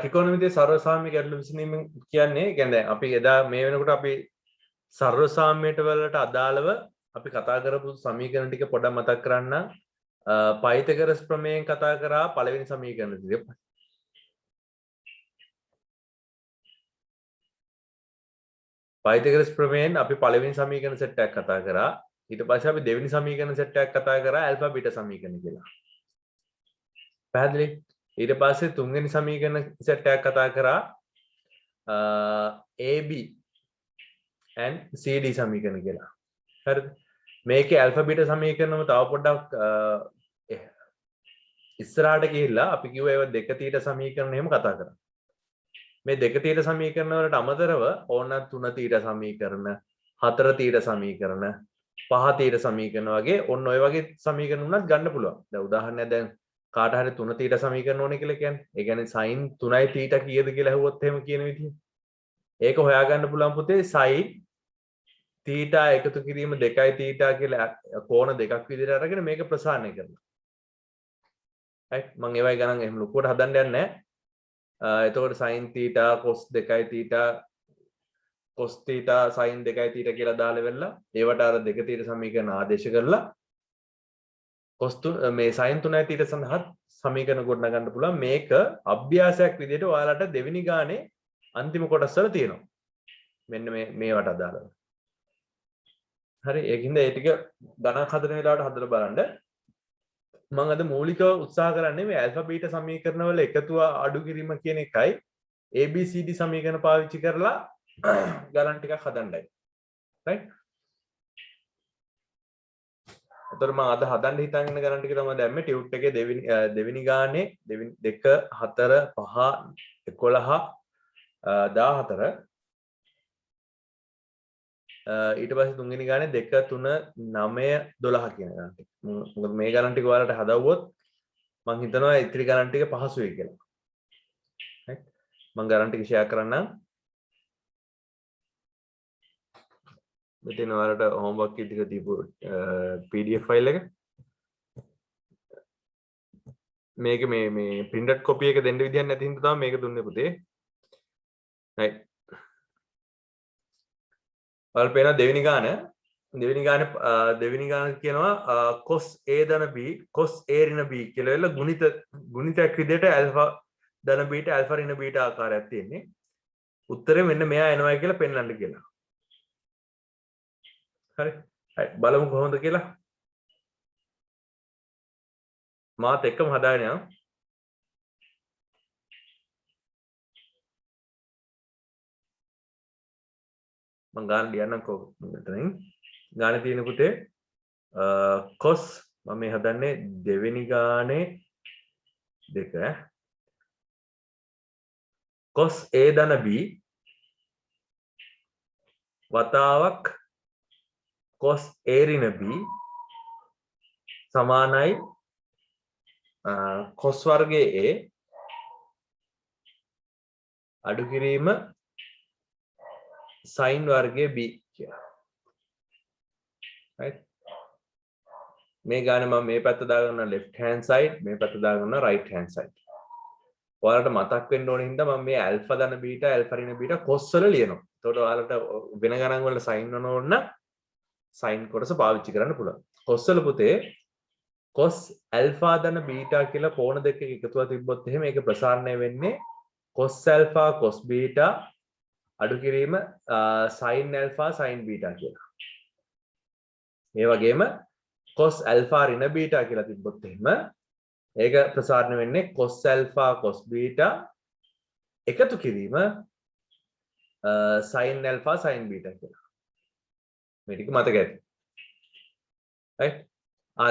ත්‍රිකෝණමිතියේ සර්වසාම්‍ය ගැටළු විසඳීම කියන්නේ කියන්නේ අපි එදා මේ වෙනකොට අපි සර්වසාම්‍යයට වලට අදාළව අපි කතා කරපු සමීකරණ ටික පොඩ්ඩක් මතක් කරන්න. පයිතගරස් ප්‍රමේයෙන් කතා කරා පළවෙනි සමීකරණ ටික. පයිතගරස් ප්‍රමේයෙන් අපි පළවෙනි සමීකරණ සෙට් එකක් කතා කරා. ඊට පස්සේ අපි දෙවෙනි සමීකරණ සෙට් එකක් කතා කරා ඇල්ෆා බීටා සමීකරණ කියලා. පැහැදිලි? ඊට පස්සේ තුන්වෙනි සමීකරණ සෙට් එකක් කතා කරා AB and CD සමීකරණ කියලා. හරිද? මේකේ ඇල්ෆා බීටා සමීකරණම තව පොඩ්ඩක් ඉස්සරහට ගිහිල්ලා අපි කිව්වා ඒවා දෙක තීට සමීකරණ එහෙම කතා කරා. මේ දෙක තීට සමීකරණ වලට අමතරව ඕන තුන තීට සමීකරණ, හතර තීට සමීකරණ, පහ තීට සමීකරණ වගේ ඔන්න ඔය වගේ සමීකරණ උනත් ගන්න පුළුවන්. දැන් උදාහරණයක් දැන් කාට හරි 3 තීට සමීකරණ ඕනේ කියලා කියන්නේ. ඒ කියන්නේ sin 3යි තීට කීයද කියලා අහුවොත් එහෙම කියන විදිහ. ඒක හොයාගන්න පුළුවන් පුතේ sin තීටා එකතු කිරීම 2යි තීටා කියලා කෝණ දෙකක් විදිහට අරගෙන මේක ප්‍රසාරණය කරනවා. right මම ඒවයි ගණන් එහෙම ලොකුවට හදන්න යන්නේ නැහැ. එතකොට sin තීටා cos 2යි තීටා cos තීටා sin 2යි තීටා කියලා දාලා වෙලා ඒවට අර දෙක තීට සමීකරණ ආදේශ කරලා cos මේ sin 3යි තීටා සඳහා සමීකරණ ගොඩනගන්න පුළුවන්. මේක අභ්‍යාසයක් විදිහට ඔයාලට දෙවෙනි ගානේ අන්තිම කොටස් වල තියෙනවා. මෙන්න මේවට අදාළව. හරි ඒකින්ද ඒ ටික ගණන් හදන වෙලාවට හදලා බලන්න. මම අද මූලිකව උත්සාහ කරන්නේ මේ ඇල්ෆා බීටා සමීකරණ වල එකතුව අඩු කිරීම කියන එකයි ABCD සමීකරණ පාවිච්චි කරලා ගණන් ටිකක් හදන්නයි. right? එතකොට මම අද හදන්න හිතාගෙන ඉන්න ගණන් ටික තමයි දැම්මේ ටියුට් එකේ දෙවෙනි ගානේ 2 4 5 11 14 ඊට පස්සේ තුන්වෙනි ගානේ 2 3 9 12 කියන ගණන් ටික. මොකද මේ ගණන් ටික ඔයාලට හදවුවොත් මම හිතනවා ඉතිරි ගණන් ටික පහසුයි කියලා. right මම ගණන් ටික ෂෙයා කරන්නම්. මෙතන ඔයාලට homework ටික දීපු PDF file එක. මේක මේ printed copy එක දෙන්න විදියක් නැති හින්දා තමයි මේක දුන්නේ පුතේ. right ඔයාලා පේන දෙවෙනි ගාන කියනවා cos a ධන b cos a ඍණ b කියලා වෙලා ගුණිතයක් විදිහට alpha ධන b ට alpha ඍණ b ට ආකාරයක් තියෙන්නේ. උත්තරේ මෙන්න මෙයා එනවායි කියලා පෙන්වන්න කියලා. හරි. බලමු කොහොමද කියලා. මාත් එක්කම හදාගෙන යමු. මම ගාන ලියන්නම් මෙතනින්. ගානේ තියෙන පුතේ cos මම මේ හදන්නේ දෙවෙනි ගානේ 2 cos a ධන b වතාවක් cos a ඍණ b සමානයි cos වර්ගයේ a අඩු කිරීම sin වර්ගයේ b කියලා. right මේ ගානේ මම මේ පැත්ත දාගන්නවා left hand side මේ පැත්ත දාගන්නවා right hand side. ඔයාලට මතක් වෙන්න ඕන හින්දා මම මේ alpha ධන beta alpha ඍණ beta cos වල ලියනවා. එතකොට ඔයාලට වෙන ගණන් වල sin වන ඕන sin කොටස පාවිච්චි කරන්න පුළුවන්. cos වල පුතේ cos alpha ධන beta කියලා කෝණ දෙකක එකතුව තිබ්බොත් එහෙම ඒක ප්‍රසාරණය වෙන්නේ cos alpha cos beta අඩු කිරීම sin alpha sin beta කියලා. මේ වගේම cos alpha ඍණ beta කියලා තිබ්බොත් එහෙම ඒක ප්‍රසාරණය වෙන්නේ cos alpha cos beta එකතු කිරීම sin alpha sin beta කියලා. මේ ටික මතක ඇති. right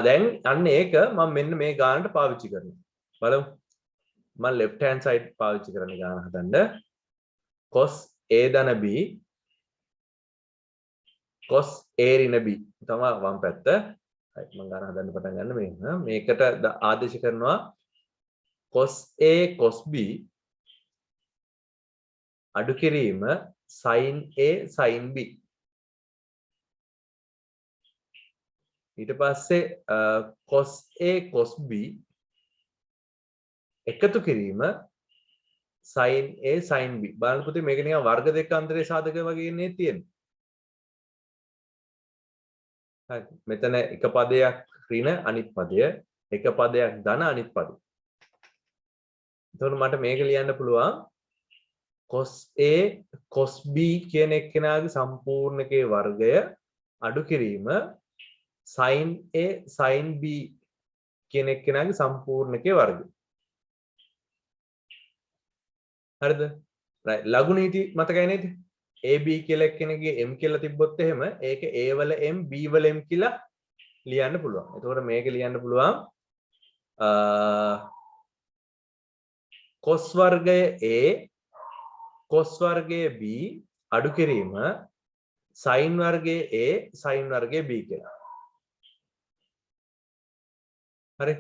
දැන් අන්න ඒක මම මෙන්න මේ ගානට පාවිච්චි කරනවා. බලමු. මම left hand side පාවිච්චි කරන ගාන හදන්න. cos a ධන b cos a ඍණ b තමයි වම් පැත්ත. right මම ගාන හදන්න පටන් ගන්න මේකට ආදේශ කරනවා cos a cos b අඩු කිරීම sin a sin b. ඊට පස්සේ cos a cos b එකතු කිරීම sin A sin B බලන්න පුතේ මේක නිකන් වර්ග දෙක අන්තරේ සාධක වගේ නේ තියෙන්නේ. හරි මෙතන එක පදයක් ඍණ අනිත් පදය එක පදයක් ධන අනිත් පදය. එතකොට මට මේක ලියන්න පුළුවන් cos A cos B කියන එක්කෙනාගේ සම්පූර්ණකයේ වර්ගය අඩු කිරීම sin A sin B කියන එක්කෙනාගේ සම්පූර්ණකයේ වර්ගය. හරිද? right ලඝු නීති මතකයි නේද? AB කියලා එක්කෙනෙක්ගේ m කියලා තිබ්බොත් එහෙම ඒක A වල m B වල m කියලා ලියන්න පුළුවන්. එතකොට මේක ලියන්න පුළුවන් cos වර්ගය A cos වර්ගය B අඩු කිරීම sin වර්ගය A sin වර්ගය B කියලා. හරි.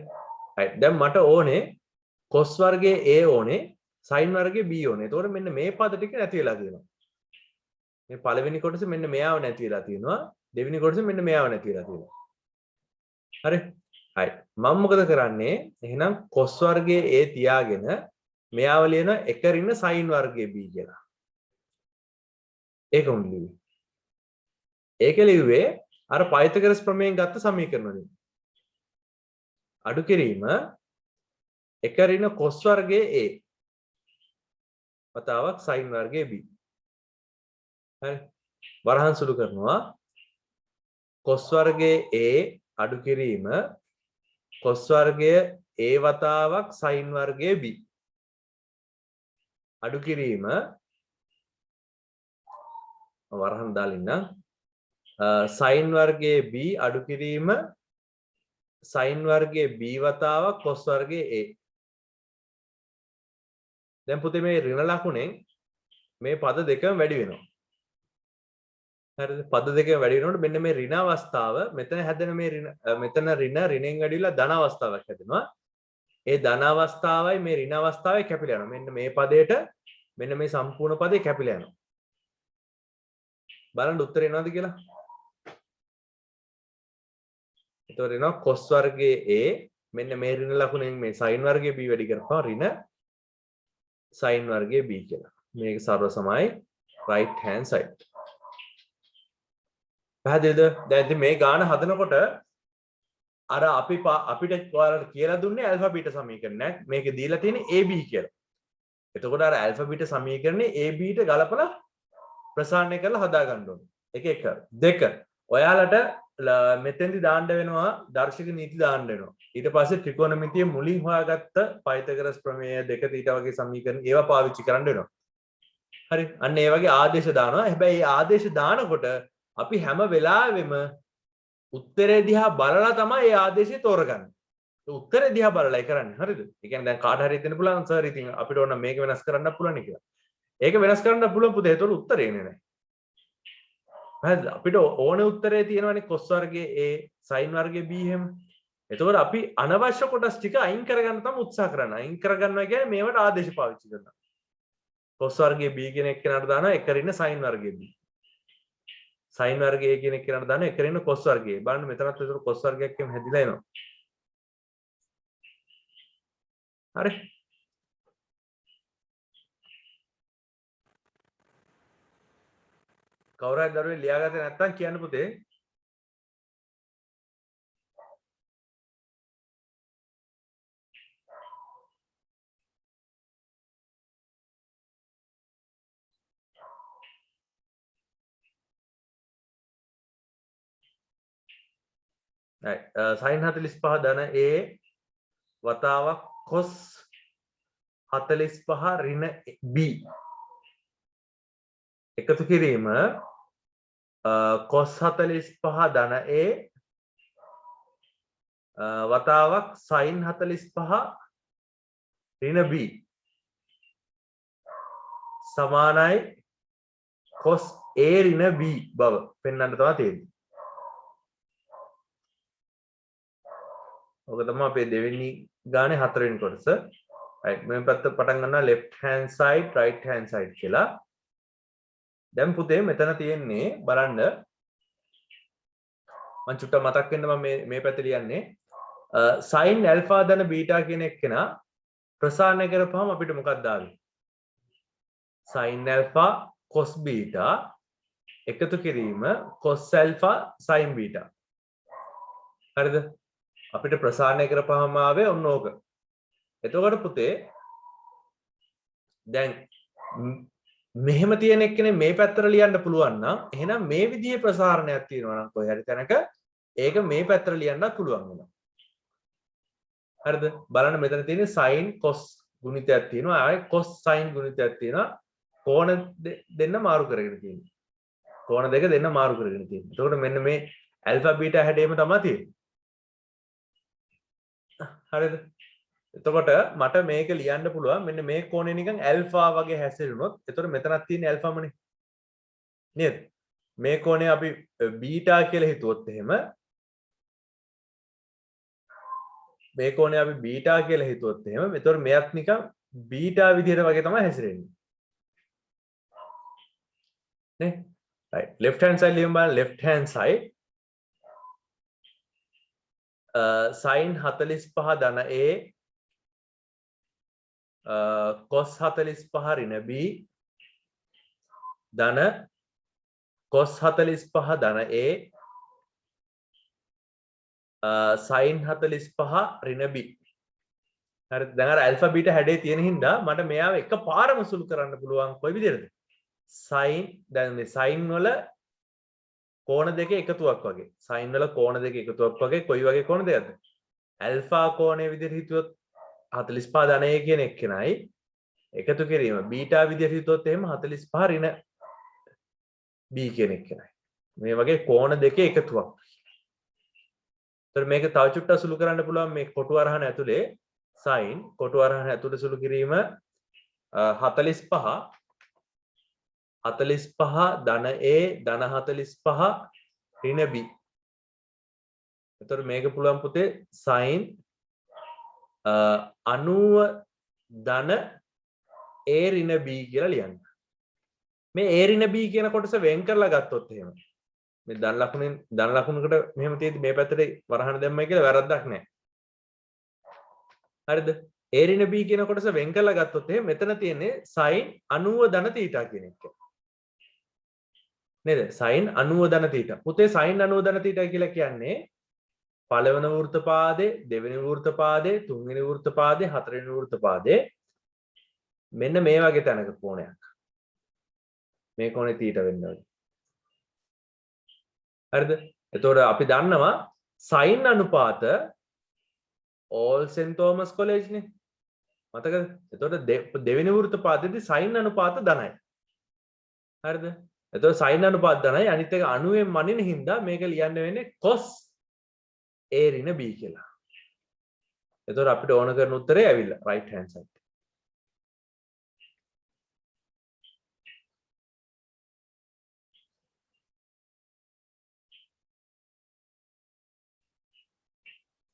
right දැන් මට ඕනේ cos වර්ගය A ඕනේ sin වර්ගය B ඕනේ. එතකොට මෙන්න මේ පද ටික නැති වෙලා තියෙනවා. මේ පළවෙනි කොටස මෙන්න මෙයාව නැති වෙලා තියෙනවා. දෙවෙනි කොටස මෙන්න මෙයාව නැති වෙලා තියෙනවා. හරි. හරි. මම මොකද කරන්නේ? එහෙනම් cos වර්ගයේ A තියාගෙන මෙයාව ලියන එක ඍණ sin වර්ගයේ B කියලා. ඒක උන් ලිව්වේ. ඒක ලිව්වේ අර පයිතගොරස් ප්‍රමේයෙන් ගත්ත සමීකරණ වලින්. අඩු කිරීම එක ඍණ cos වර්ගයේ A වතාවක් sin වර්ගයේ B. හරි. වරහන් සුළු කරනවා cos වර්ගයේ A අඩු කිරීම cos වර්ගය A වතාවක් sin වර්ගයේ B. අඩු කිරීම වරහන් දාලින්නම් sin වර්ගයේ B අඩු කිරීම sin වර්ගයේ B වතාවක් cos වර්ගයේ A. දැන් පුතේ මේ ඍණ ලකුණෙන් මේ පද දෙකම වැඩි වෙනවා. හරිද? පද දෙකම වැඩි වෙනකොට මෙන්න මේ ඍණ අවස්ථාව මෙතන හැදෙන මේ මෙතන ඍණෙන් වැඩිලා ධන අවස්ථාවක් හැදෙනවා. ඒ ධන අවස්ථාවයි මේ ඍණ අවස්ථාවයි කැපිලා යනවා. මෙන්න මේ පදයට මෙන්න මේ සම්පූර්ණ පදේ කැපිලා යනවා. බලන්න උත්තරේ එනවද කියලා. එතකොට එනවා cos වර්ගයේ A මෙන්න මේ ඍණ ලකුණෙන් මේ sin වර්ගයේ B වැඩි කරපුවා ඍණ sin වර්ගයේ B කියලා. මේක සර්ව සමයි right hand side. පැහැදිලිද? දැන් ඉතින් මේ ගාන හදනකොට අර අපිට ඔයාලට කියලා දුන්නේ alpha beta සමීකරණයක්. මේකේ දීලා තියෙන්නේ AB කියලා. එතකොට අර alpha beta සමීකරණේ AB ට ගලපලා ප්‍රසාරණය කරලා හදා ගන්න ඕනේ. එක. දෙක. ඔයාලට මෙතෙන්දි දාන්න වෙනවා දර්ශක නීති දාන්න වෙනවා. ඊට පස්සේ ත්‍රිකෝණමිතිය මුලින් හොයාගත්ත පයිතගොරස් ප්‍රමේය දෙක තීටා වගේ සමීකරණ ඒවා පාවිච්චි කරන්න වෙනවා. හරි. අන්න ඒ වගේ ආදේශ දානවා. හැබැයි මේ ආදේශ දානකොට අපි හැම වෙලාවෙම උත්තරේ දිහා බලලා තමයි මේ ආදේශය තෝරගන්නේ. උත්තරේ දිහා බලලායි කරන්නේ. හරිද? ඒ කියන්නේ දැන් කාට හරි හිතෙන්න පුළුවන් සර් ඉතින් අපිට ඕන මේක වෙනස් කරන්න පුළුවන් කියලා. ඒක වෙනස් කරන්න පුළුවන් පුතේ. ඒතකොට උත්තරේ එන්නේ නැහැ. හරිද? අපිට ඕනේ උත්තරේ තියෙනවානේ cos වර්ගයේ A sin වර්ගයේ B හැම. එතකොට අපි අනවශ්‍ය කොටස් ටික අයින් කරගන්න තමයි උත්සාහ කරන්නේ. අයින් කරගන්නවා කියන්නේ මේවට ආදේශ පාවිච්චි කරනවා. cos වර්ගයේ B කියන එක කෙනාට දානවා එක ඍණ sin වර්ගයේ B. sin වර්ගයේ කියන එක කෙනාට දානවා එක ඍණ cos වර්ගයේ. බලන්න මෙතනත් ඒතර cos වර්ගයක් එක්කම හැදිලා එනවා. හරි. කවුරු හරි දරුවේ ලියාගත්තේ නැත්නම් කියන්න පුතේ. sin 45 ධන A වතාවක් cos 45 ඍණ B එකතු කිරීම cos 45 ධන A වතාවක් sin 45 ඍණ B සමානයි cos A ඍණ B බව පෙන්වන්න තමයි තියෙන්නේ. ඔක තමයි අපේ දෙවෙනි ගානේ හතරවෙනි කොටස. right මේ පැත්ත පටන් ගන්නවා left hand side right hand side කියලා. දැන් පුතේ මෙතන තියෙන්නේ බලන්න මම චුට්ටක් මතක් වෙන්න මම මේ පැත්තේ ලියන්නේ sin alpha ධන beta කියන එක්කෙනා ප්‍රසාරණය කරපුවාම අපිට මොකක්ද ආවේ? sin alpha cos beta එකතු කිරීම cos alpha sin beta. හරිද? අපිට ප්‍රසාරණය කරපුවාම ආවේ ඔන්න ඕක. එතකොට පුතේ දැන් මෙහෙම තියෙන එක්කනේ මේ පැත්තට ලියන්න පුළුවන් නම් එහෙනම් මේ විදිහේ ප්‍රසාරණයක් තියෙනවා නම් කොහේ හරි තැනක ඒක මේ පැත්තට ලියන්නත් පුළුවන් වෙනවා. හරිද? බලන්න මෙතන තියෙන්නේ sin cos ගුණිතයක් තියෙනවා. ආයේ cos sin ගුණිතයක් තියෙනවා. කෝණ දෙන්න මාරු කරගෙන තියෙනවා. කෝණ දෙක දෙන්න මාරු කරගෙන තියෙනවා. එතකොට මෙන්න මේ alpha beta හැඩයම තමයි තියෙන්නේ. හරිද? එතකොට මට මේක ලියන්න පුළුවන් මෙන්න මේ කෝණය නිකන් ඇල්ෆා වගේ හැසිරුණොත් එතකොට මෙතනක් තියෙන ඇල්ෆාමනේ නේද මේ කෝණය අපි බීටා කියලා හිතුවොත් එහෙම මේ කෝණය අපි බීටා කියලා හිතුවොත් එහෙම එතකොට මෙයක් නිකන් බීටා විදිහට වගේ තමයි හැසිරෙන්නේ නේ right left hand side ලියමු බලන්න left hand side sin 45 ධන a cos 45 ඍණ b ධන cos 45 ධන a sin 45 ඍණ b හරි දැන් අර alpha beta හැඩේ තියෙන හින්දා මට මෙයාව එකපාරම සුළු කරන්න පුළුවන් කොයි විදිහටද sin දැන් මේ sin වල කෝණ දෙකේ එකතුවක් වගේ sin වල කෝණ දෙකේ එකතුවක් වගේ කොයි වගේ කෝණ දෙකක්ද alpha කෝණයේ විදිහට හිතුවොත් 45 ධන a කියන එක්කෙනයි එකතු කිරීම බීටා විදිහට හිතුවොත් එහෙම 45 ඍණ b කියන එක්කෙනයි මේ වගේ කෝණ දෙකේ එකතුවක්. ඒතර මේක තව චුට්ටක් සුළු කරන්න පුළුවන් මේ කොටු අරහන ඇතුලේ sin කොටු අරහන ඇතුලේ සුළු කිරීම 45 ධන a ධන 45 ඍණ b. ඒතර මේක පුළුවන් පුතේ sin 90 ධන a ඍණ b කියලා ලියන්න. මේ a ඍණ b කියන කොටස වෙන් කරලා ගත්තොත් එහෙම මේ ධන ලකුණකට මෙහෙම තියෙද්දි මේ පැත්තට වරහන දැම්මයි කියලා වැරද්දක් නැහැ. හරිද? a ඍණ b කියන කොටස වෙන් කරලා ගත්තොත් එහෙම මෙතන තියෙන්නේ sin 90 ධන θ කියන එක. නේද? sin 90 ධන θ. පුතේ sin 90 ධන θ කියලා කියන්නේ පළවෙනි වෘත්ත පාදේ, දෙවෙනි වෘත්ත පාදේ, තුන්වෙනි වෘත්ත පාදේ, හතරවෙනි වෘත්ත පාදේ මෙන්න මේ වගේ තැනක කෝණයක්. මේ කෝණේ θ වෙන්න ඕනේ. හරිද? එතකොට අපි දන්නවා sin අනුපාත all St Thomas College නේ. මතකද? එතකොට දෙවෙනි වෘත්ත පාදයේදී sin අනුපාත ධනයි. හරිද? එතකොට sin අනුපාත ධනයි අනිත් එක 90ෙන් මනින හින්දා මේක ලියන්න වෙන්නේ cos a ඍණ b කියලා. එතකොට අපිට ඕන කරන උත්තරේ ඇවිල්ලා right hand side.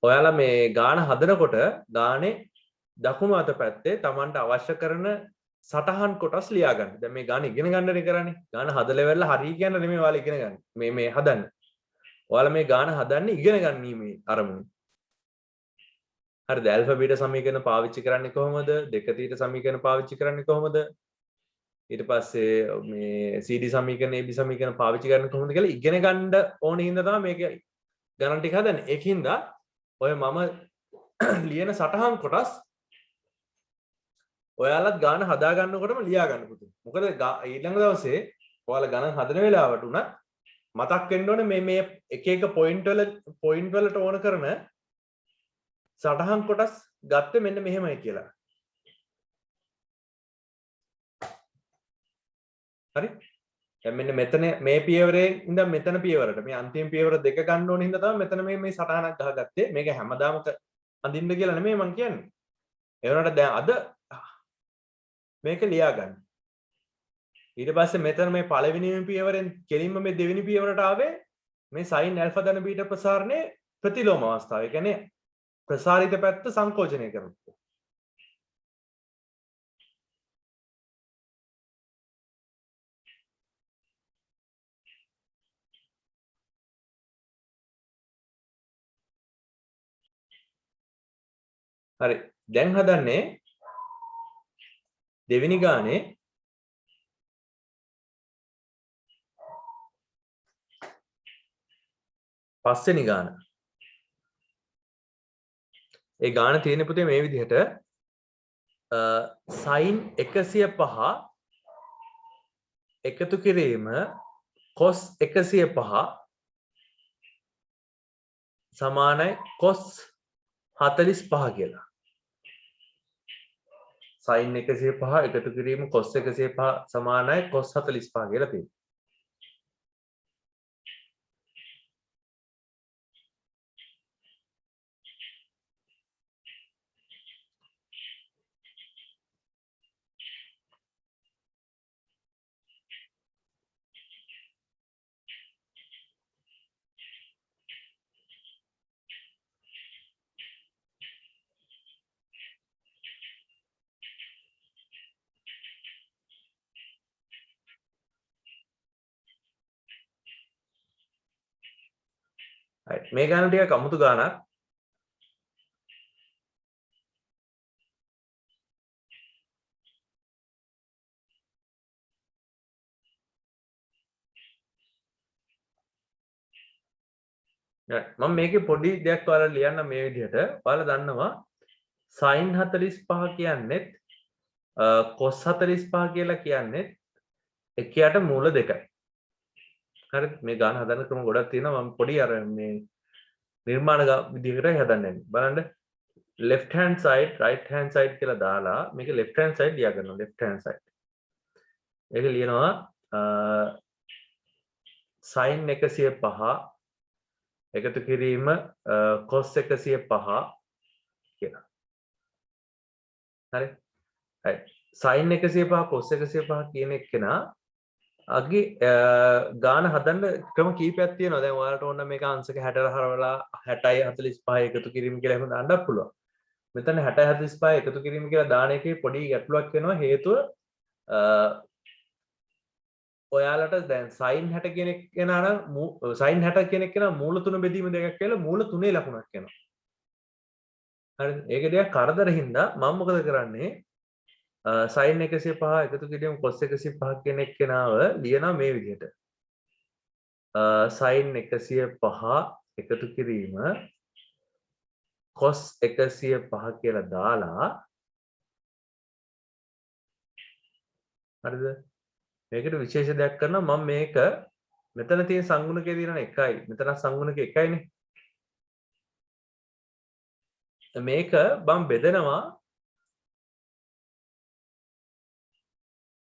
ඔයාලා මේ ගාන හදනකොට ගානේ දකුණු අත පැත්තේ Tamanට අවශ්‍ය කරන සටහන් කොටස් ලියා ගන්න. දැන් මේ ගාන ඉගෙන ගන්නනේ කරන්නේ. ගාන හදලා වෙලා හරිය කියන්න නෙමෙයි ඔයාලා ඉගෙන ගන්න. මේ හදන්න. ඔයාලා මේ ගාන හදන්නේ ඉගෙන ගන්නීමේ අරමුණ. හරිද? ඇල්ෆා බීටා සමීකරණ පාවිච්චි කරන්නේ කොහොමද? දෙක තීට සමීකරණ පාවිච්චි කරන්නේ කොහොමද? ඊට පස්සේ මේ CD සමීකරණ AB සමීකරණ පාවිච්චි කරන්නේ කොහොමද කියලා ඉගෙන ගන්න ඕනේ හින්දා තමයි මේක ගණන් ටික හදන්නේ. ඒකින්ද ඔය මම ලියන සටහන් කොටස් ඔයාලත් ගාන හදා ගන්නකොටම ලියා ගන්න පුතේ. මොකද ඊළඟ දවසේ ඔයාලා ගණන් හදන වෙලාවට උනත් මතක් වෙන්න ඕනේ මේ එක එක පොයින්ට් වලට ඕන කරන සටහන් කොටස් ගත්තේ මෙන්න මෙහෙමයි කියලා. හරි? දැන් මෙන්න මෙතන මේ පියවරේ ඉඳන් මෙතන පියවරට මේ අන්තිම පියවර දෙක ගන්න ඕන හින්දා තමයි මෙතන මේ සටහනක් ගහගත්තේ. මේක හැමදාම අඳින්න කියලා නෙමෙයි මම කියන්නේ. ඒ වුණාට දැන් අද මේක ලියා ගන්න. ඊට පස්සේ මෙතන මේ පළවෙනි පියවරෙන් කෙලින්ම මේ දෙවෙනි පියවරට ආවේ මේ sin alpha ධන බීටා ප්‍රසාරණයේ ප්‍රතිලෝම අවස්ථාව. ඒ කියන්නේ ප්‍රසාරිත පැත්ත සංකෝචනය කරනවා. හරි. දැන් හදන්නේ දෙවෙනි ගානේ පස්වෙනි ගාන. ඒ ගාන තියෙන පුතේ මේ විදිහට sin 105 එකතු කිරීම cos 105 සමානයි cos 45 කියලා. sin 105 එකතු කිරීම cos 105 සමානයි cos 45 කියලා තියෙනවා. මේ ගාන ටිකක් අමුතු ගානක්. මම මේකේ පොඩි දෙයක් ඔයාලා ලියන්න මේ විදිහට. ඔයාලා දන්නවා sin 45 කියන්නේත් cos 45 කියලා කියන්නේත් එකයට මූල දෙකයි. හරිද? මේ ගාන හදන්න ක්‍රම ගොඩක් තියෙනවා. මම පොඩි අර මේ නිර්මාණ විදිහකට හදන්නේ. බලන්න left hand side right hand side කියලා දාලා මේක left hand side ලියා ගන්නවා. left hand side. ඒක ලියනවා sin 105 එකතු කිරීම cos 105 කියලා. හරි. හරි. sin 105 cos 105 කියන එකේනා අගේ ගාන හදන්න ක්‍රම කීපයක් තියෙනවා. දැන් ඔයාලට ඕන මේක අංශක 60 හරවලා 60යි 45 එකතු කිරීම කියලා එහෙම දාන්නත් පුළුවන්. මෙතන 60යි 45 එකතු කිරීම කියලා දාන එකේ පොඩි ගැටලුවක් වෙනවා. හේතුව ඔයාලට දැන් sin 60 කියන එක කෙනා නම් sin 60 කියන එක කෙනා මූල තුන බෙදීම දෙකක් කියලා මූල තුනේ ලකුණක් එනවා. හරිද? ඒක දෙයක් කරදර හින්දා මම මොකද කරන්නේ? sin 105 එකතු කිරීම cos 105 කියන එක කෙනාව ලියනවා මේ විදිහට. sin 105 එකතු කිරීම cos 105 කියලා දාලා හරිද? මේකට විශේෂ දෙයක් කරනවා මම මේක මෙතන තියෙන සංගුණකයේ දිනන 1යි මෙතන සංගුණක 1යිනේ මේක මම බෙදනවා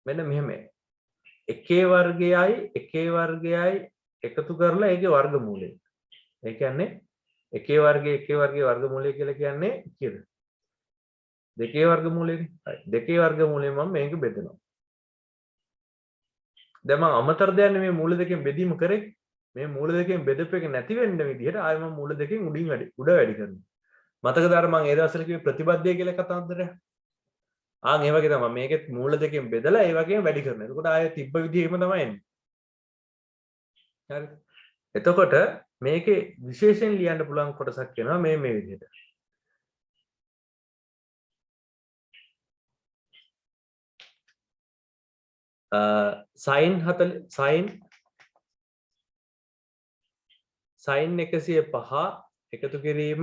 මෙන්න මෙහෙම එකේ වර්ගයයි එකතු කරලා ඒකේ වර්ගමූලය ඒ කියන්නේ එකේ වර්ගයේ වර්ගමූලය කියලා කියන්නේ කීයද දෙකේ වර්ගමූලයනේ හරි දෙකේ වර්ගමූලය මම මේක බෙදනවා දැන් මම අමතර දෙයක් නෙමෙයි මූල දෙකෙන් බෙදීම කරේ මේ මූල දෙකෙන් බෙදපු එක නැති වෙන්න විදිහට ආයෙ මම මූල දෙකෙන් උඩ වැඩි කරනවා මතකද අර මම ඒ දවස්වල කිව්වේ ප්‍රතිබද්ධය කියලා කතාන්දරය ආන් ඒ වගේ තමයි මේකෙත් මූල දෙකෙන් බෙදලා ඒ වගේම වැඩි කරනවා එතකොට ආයෙ තිබ්බ විදිහෙම තමයි එන්නේ හරි එතකොට මේකේ විශේෂයෙන් ලියන්න පුළුවන් කොටසක් වෙනවා මේ විදිහට sin 105 එකතු කිරීම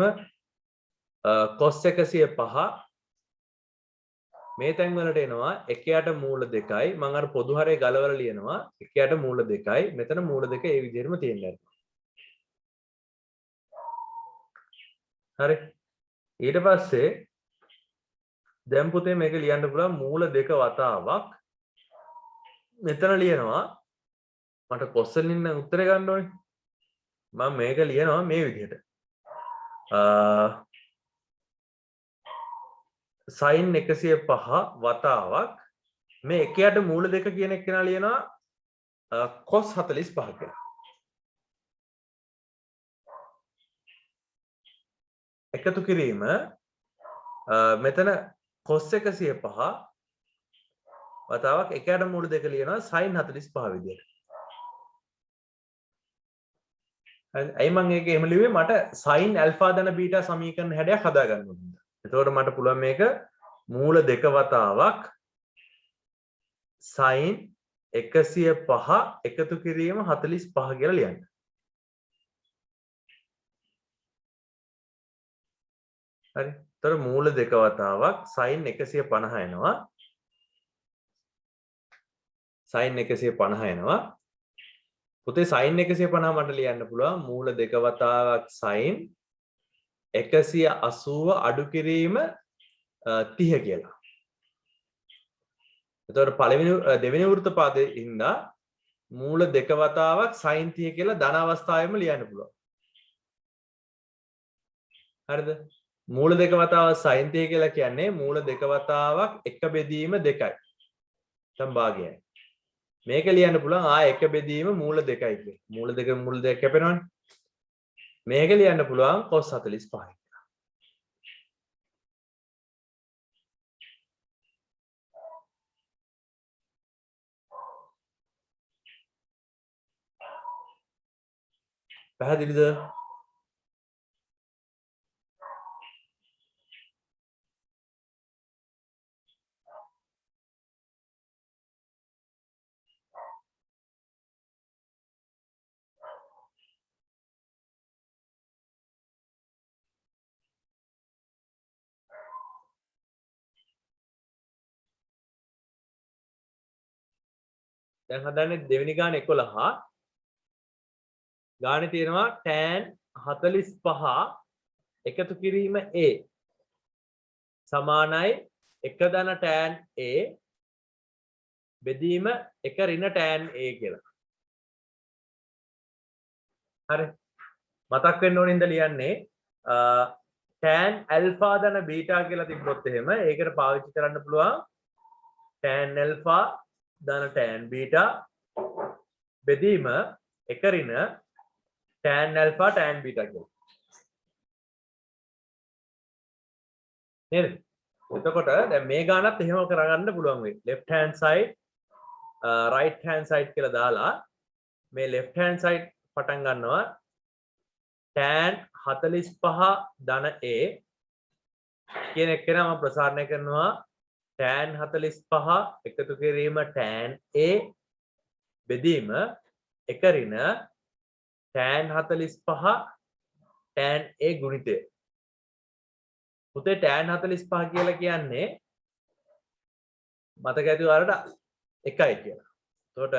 cos 105 මේ තැන් වලට එනවා එකයට මූල දෙකයි මම අර පොදු හරේ ගලවලා ලියනවා එකයට මූල දෙකයි මෙතන මූල දෙක ඒ විදිහටම තියෙනවා හරි ඊට පස්සේ දැන් පුතේ මේක ලියන්න පුළුවන් මූල දෙක වතාවක් මෙතන ලියනවා මට cos වලින් උත්තරේ ගන්න ඕනේ මම මේක ලියනවා මේ විදිහට sin 105 වතාවක් මේ එකයට මූල දෙක කියන එක කෙනා ලියනවා cos 45 කියලා. එකතු කිරීම මෙතන cos 105 වතාවක් එකයට මූල දෙක ලියනවා sin 45 විදියට. ඇයි මම ඒක එහෙම ලිව්වේ මට sin alpha ධන beta සමීකරණ හැඩයක් හදා ගන්න ඕනේ. එතකොට මට පුළුවන් මේක මූල දෙක වතාවක් sin 105 එකතු කිරීම 45 කියලා ලියන්න. හරි. ඒතර මූල දෙක වතාවක් sin 150 එනවා. sin 150 එනවා. පුතේ sin 150 මට ලියන්න පුළුවන් මූල දෙක වතාවක් sin 180 අඩු කිරීම 30 කියලා. එතකොට පළවෙනි දෙවෙනි වෘත්තපාදයේ ඉඳලා මූල දෙක වතාවක් sin 30 කියලා ධන අවස්ථාවෙම ලියන්න පුළුවන්. හරිද? මූල දෙක වතාවක් sin 30 කියලා කියන්නේ මූල දෙක වතාවක් 1 බෙදීම 2යි. දැන් භාගයයි. මේක ලියන්න පුළුවන් ආ 1 බෙදීම මූල 2යි කියලා. මූල දෙක කැපෙනවනේ. මේක ලියන්න පුළුවන් cos 45යි. පැහැදිලිද? දැන් හදන්නේ දෙවෙනි ගාන 11. ගානේ තියෙනවා tan 45 එකතු කිරීම a සමානයි 1 ධන tan a බෙදීම 1 ඍණ tan a කියලා. හරි. මතක් වෙන්න ඕනේ ඉඳලා ලියන්නේ tan alpha ධන beta කියලා තිබ්බොත් එහෙම ඒකට පාවිච්චි කරන්න පුළුවන් tan alpha ධන tan beta බෙදීම 1 ඍණ tan alpha tan beta කියලා. නේද? එතකොට දැන් මේ ගානත් එහෙම කරගන්න පුළුවන් වෙයි. left hand side right hand side කියලා දාලා මේ left hand side පටන් ගන්නවා tan 45 ධන a කියන එකේම මම ප්‍රසාරණය කරනවා tan 45 එකතු කිරීම tan a බෙදීම 1 ඍණ tan 45 tan a ගුණිතය. පුතේ tan 45 කියලා කියන්නේ මතක ඇති ඔයාලට 1යි කියලා. එතකොට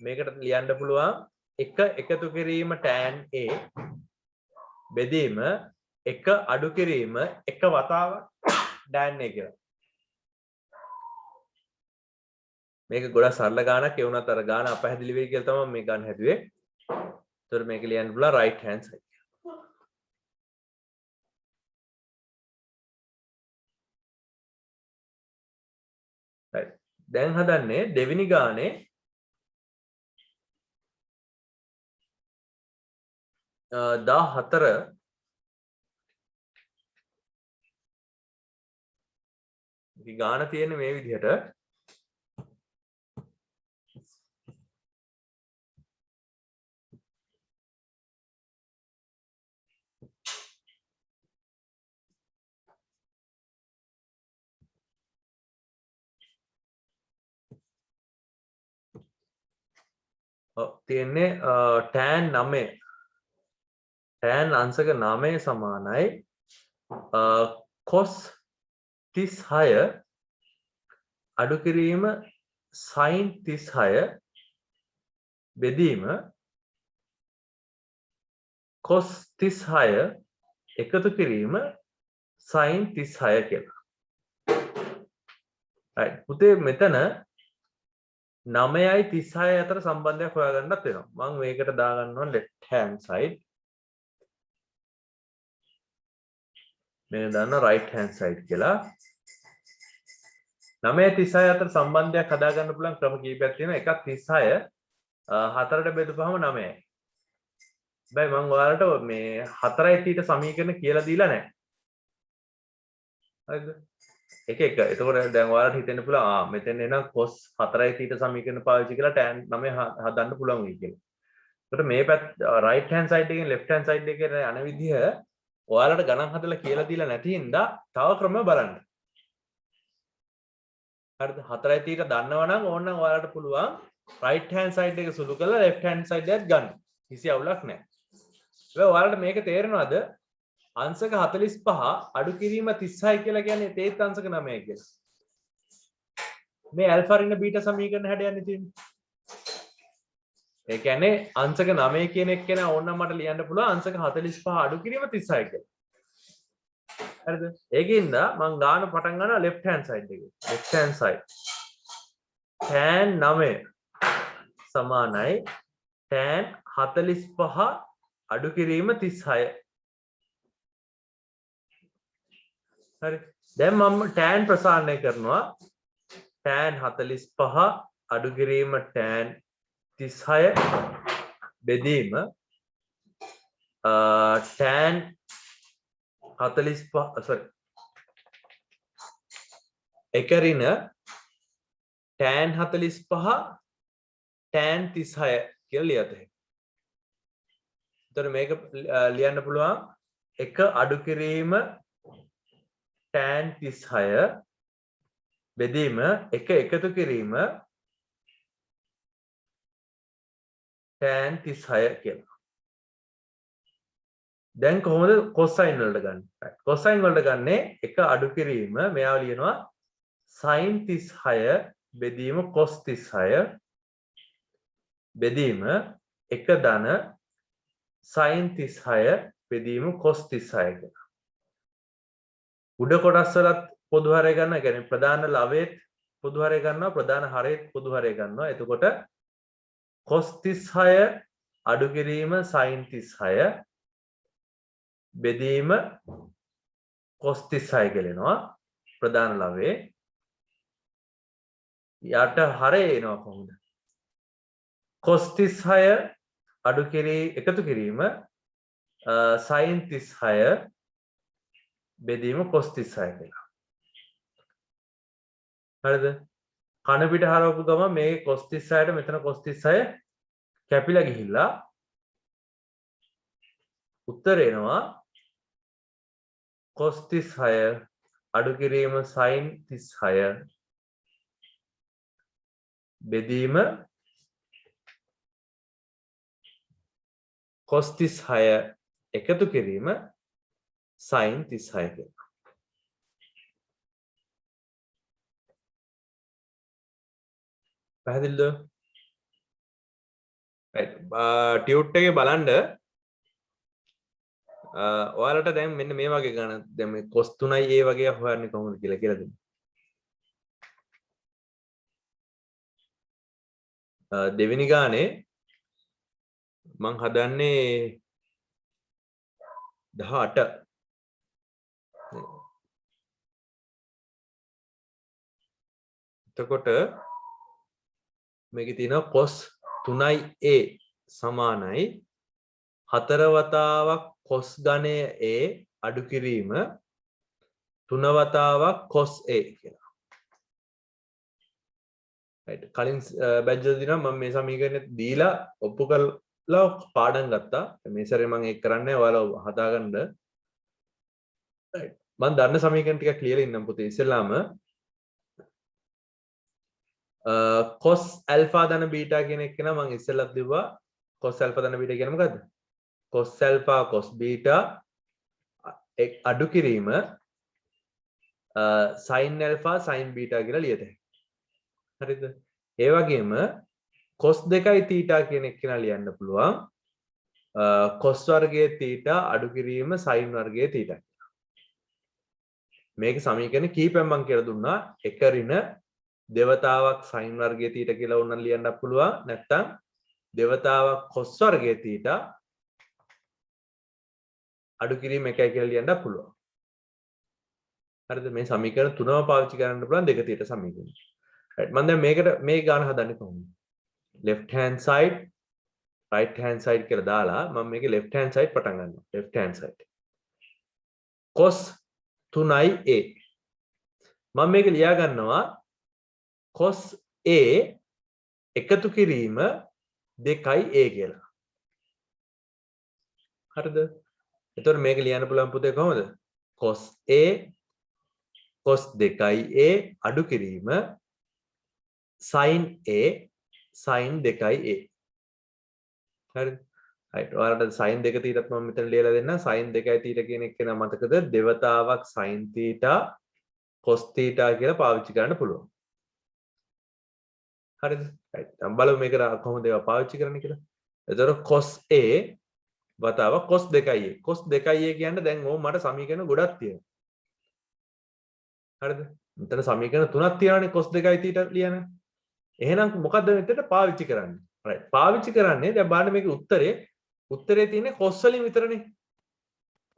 මේකට ලියන්න පුළුවන් 1 එකතු කිරීම tan a බෙදීම 1 අඩු කිරීම 1 වතාවක් tan a කියලා. මේක ගොඩක් සරල ගානක් ඒ වුණත් අර ගාන අපහැදිලි වෙයි කියලා තමයි මේ ගන්න හැදුවේ. එතකොට මේක ලියන්න පුළුවන් right hand side. right. දැන් හදන්නේ දෙවෙනි ගානේ 14 මේ ගාන තියෙන්නේ මේ විදිහට තියෙන්නේ tan 9 tan අංශක 9 සමානයි cos 36 අඩු කිරීම sin 36 බෙදීම cos 36 එකතු කිරීම sin 36 කියලා. right. පුතේ මෙතන 9යි 36 අතර සම්බන්ධයක් හොයාගන්නත් වෙනවා. මම මේකට දාගන්නවා left hand side. මේක දාන්න right hand side කියලා. 9යි 36 අතර සම්බන්ධයක් හදාගන්න පුළුවන් ක්‍රම කීපයක් තියෙනවා. එකක් 36 4ට බෙදපුවම 9යි. හැබැයි මම ඔයාලට මේ 4යි ඊට සමීකරණ කියලා දීලා නැහැ. හරිද? එක එතකොට දැන් ඔයාලට හිතෙන්න පුළුවන් මෙතෙන් එනවා cos 4යි ඊට සමීකරණ පාවිච්චි කරලා tan 9 හදන්න පුළුවන් වෙයි කියලා. එතකොට මේ පැත්ත right hand side එකෙන් left hand side එකට යන විදිහ ඔයාලට ගණන් හදලා කියලා දීලා නැති හින්දා තව ක්‍රම බලන්න. හරිද? 4යි ඊට දන්නවනම් ඕනනම් ඔයාලට පුළුවන් right hand side එක සුළු කරලා left hand side එකත් ගන්න. කිසි අවුලක් නැහැ. ඔයාලට මේක තේරෙනවද? අංශක 45 අඩු කිරීම 36 කියලා කියන්නේ තේත් අංශක 9 කියලා. මේ ඇල්ෆා ඍණ බීටා සමීකරණ හැඩ යන්නේ තියෙන්නේ. ඒ කියන්නේ අංශක 9 කියන එක කෙනා ඕනනම් මට ලියන්න පුළුවන් අංශක 45 අඩු කිරීම 36 කියලා. හරිද? ඒකින්ද මම ගාන පටන් ගන්නවා left hand side එකේ. left hand side. tan 9 සමානයි tan 45 අඩු කිරීම 36. හරි. දැන් මම tan ප්‍රසාරණය කරනවා. tan 45 අඩු කිරීම tan 36 බෙදීම tan 45 sorry එක ඍණ tan 45 tan 36 කියලා ලියත හැකියි. එතකොට මේක ලියන්න පුළුවන් එක අඩු කිරීම tan 36 බෙදීම එක එකතු කිරීම tan 36 කියලා. දැන් කොහොමද cosine වලට ගන්න? cosine වලට ගන්නේ එක අඩු කිරීම මෙයාව ලියනවා sin 36 බෙදීම cos 36 බෙදීම එක ධන sin 36 බෙදීම cos 36 කියලා. උඩ කොටස් වලත් පොදු හරය ගන්නවා. ඒ කියන්නේ ප්‍රධාන ලවයේත් පොදු හරය ගන්නවා, ප්‍රධාන හරයේත් පොදු හරය ගන්නවා. එතකොට cos 36 අඩු කිරීම sin 36 බෙදීම cos 36 කියලනවා ප්‍රධාන ලවයේ. යට හරය එනවා කොහොමද? cos 36 අඩු එකතු කිරීම sin 36 බෙදීම cos 36 කියලා. හරිද? කන පිට හරවපු ගම මේ cos 36ට මෙතන cos 36 කැපිලා ගිහිල්ලා උත්තර එනවා cos 36 අඩු කිරීම sin 36 බෙදීම cos 36 එකතු කිරීම sin 36 කියලා. පැහැදිලිද? right ටියුට් එකේ බලන්න ඔයාලට දැන් මෙන්න මේ වගේ ගණන් දැන් මේ cos 3යි a වගේ හොයන්නේ කොහොමද කියලා දෙන්න. දෙවෙනි ගානේ මං හදන්නේ 18. එතකොට මේකේ තියෙනවා cos 3යි a සමානයි 4 වතාවක් cos ඝනය a අඩු කිරීම 3 වතාවක් cos a කියලා. right කලින් බැච් වල දිනවා මම මේ සමීකරණය දීලා ඔප්පු කරලා පාඩම් ගත්තා. මේ සැරේ මම ඒක කරන්නේ ඔයාලා හදාගන්න. right මම දන්න සමීකරණ ටිකක් ලියලා ඉන්නම් පුතේ. ඉස්සෙල්ලාම cos alpha ධන beta කියන එක නා මම ඉස්සෙල්ලත් දිව්වා. cos alpha ධන beta කියන්නේ මොකද්ද? cos alpha cos beta අඩු කිරීම sin alpha sin beta කියලා ලියත හැකියි. හරිද? ඒ වගේම cos 2යි theta කියන එක කෙනා ලියන්න පුළුවන් cos වර්ගයේ theta අඩු කිරීම sin වර්ගයේ theta කියලා. මේක සමීකරණ කීපයක් මම කියලා දුන්නා. එක ඍණ දෙවතාවක් sin වර්ගයේ theta කියලා උනන් ලියන්නත් පුළුවන්. නැත්නම් දෙවතාවක් cos වර්ගයේ theta අඩු කිරීම එකයි කියලා ලියන්නත් පුළුවන්. හරිද? මේ සමීකරණ තුනම පාවිච්චි කරන්න පුළුවන් දෙක theta සමීකරණ. right මම දැන් මේකට මේ ගාන හදන්නේ කොහොමද? left hand side right hand side කියලා දාලා මම මේකේ left hand side පටන් ගන්නවා. left hand side cos 3යි a මම මේක ලියා ගන්නවා cos a එකතු කිරීම 2යි a කියලා. හරිද? එතකොට මේක ලියන්න පුළුවන් පුතේ කොහොමද? cos a cos 2යි a අඩු කිරීම sin a sin 2යි a. හරිද? right ඔයාලට sin 2 θත් මම මෙතන ලියලා දෙන්න sin 2 θ කියන එක නම් මතකද දෙවතාවක් sin θ cos θ කියලා පාවිච්චි කරන්න පුළුවන් හරිද right දැන් බලමු මේක කොහොමද ඒවා පාවිච්චි කරන්නේ කියලා එතකොට cos a වතාවක් cos 2a cos 2a කියන්නේ දැන් ඕම මට සමීකරණ ගොඩක් තියෙනවා හරිද මෙතන සමීකරණ තුනක් තියෙනවානේ cos 2i θ ලියන එහෙනම් මොකද්ද මෙතන පාවිච්චි කරන්නේ right පාවිච්චි කරන්නේ දැන් බලන්න මේකේ උත්තරේ තියෙන්නේ cos වලින් විතරනේ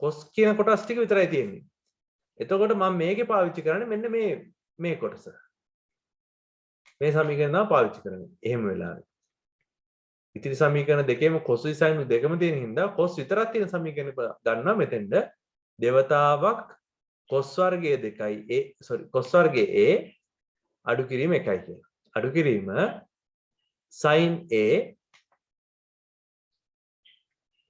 cos කියන කොටස් ටික විතරයි තියෙන්නේ එතකොට මම මේකේ පාවිච්චි කරන්නේ මෙන්න මේ කොටස මේ සමීකරණ තමයි පාවිච්චි කරන්නේ එහෙම වෙලාවේ ඉතිරි සමීකරණ දෙකේම cos sin දෙකම තියෙන හින්දා cos විතරක් තියෙන සමීකරණ ගන්නවා මෙතෙන්ද දෙවතාවක් cos වර්ගයේ 2a cos වර්ගයේ a අඩු කිරීම 1යි කියලා. අඩු කිරීම sin a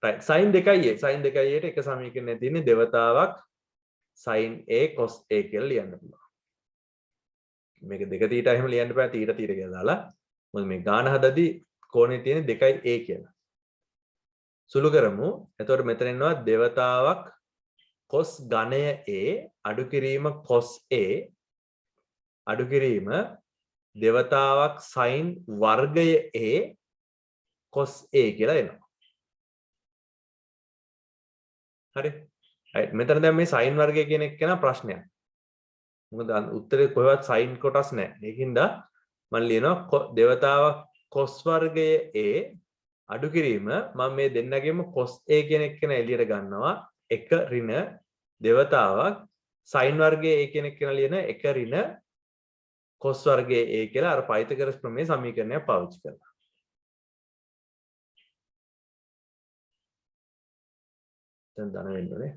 right sin 2a sin 2aට එක සමීකරණයක් තියෙන්නේ දෙවතාවක් sin a cos a කියලා ලියන්න පුළුවන්. මේක 2 θ එහෙම ලියන්න බෑ θ කියලා දාලා. මොකද මේ ගාන හදද්දී කෝණේ තියෙන 2a කියලා. සුළු කරමු. එතකොට මෙතන එනවා දෙවතාවක් cos ඝනය a අඩු කිරීම cos a අඩු කිරීම දෙවතාවක් sin වර්ගය a cos a කියලා එනවා. හරි. right මෙතන දැන් මේ sin වර්ගය කියන එක කියන ප්‍රශ්නයක්. මොකද උත්තරේ කොහෙවත් sin කොටස් නැහැ. ඒකින්ද මම ලියනවා දෙවතාවක් cos වර්ගය a අඩු කිරීම මම මේ දෙන්නගෙම cos a කියන එක කියන එළියට ගන්නවා. එක ඍණ දෙවතාවක් sin වර්ගයේ a කියන එක කියන ලියන එක ඍණ cos වර්ගයේ a කියලා අර පයිතගොරස් ප්‍රමේය සමීකරණයක් පාවිච්චි කරනවා. දැන් ධන වෙන්නේ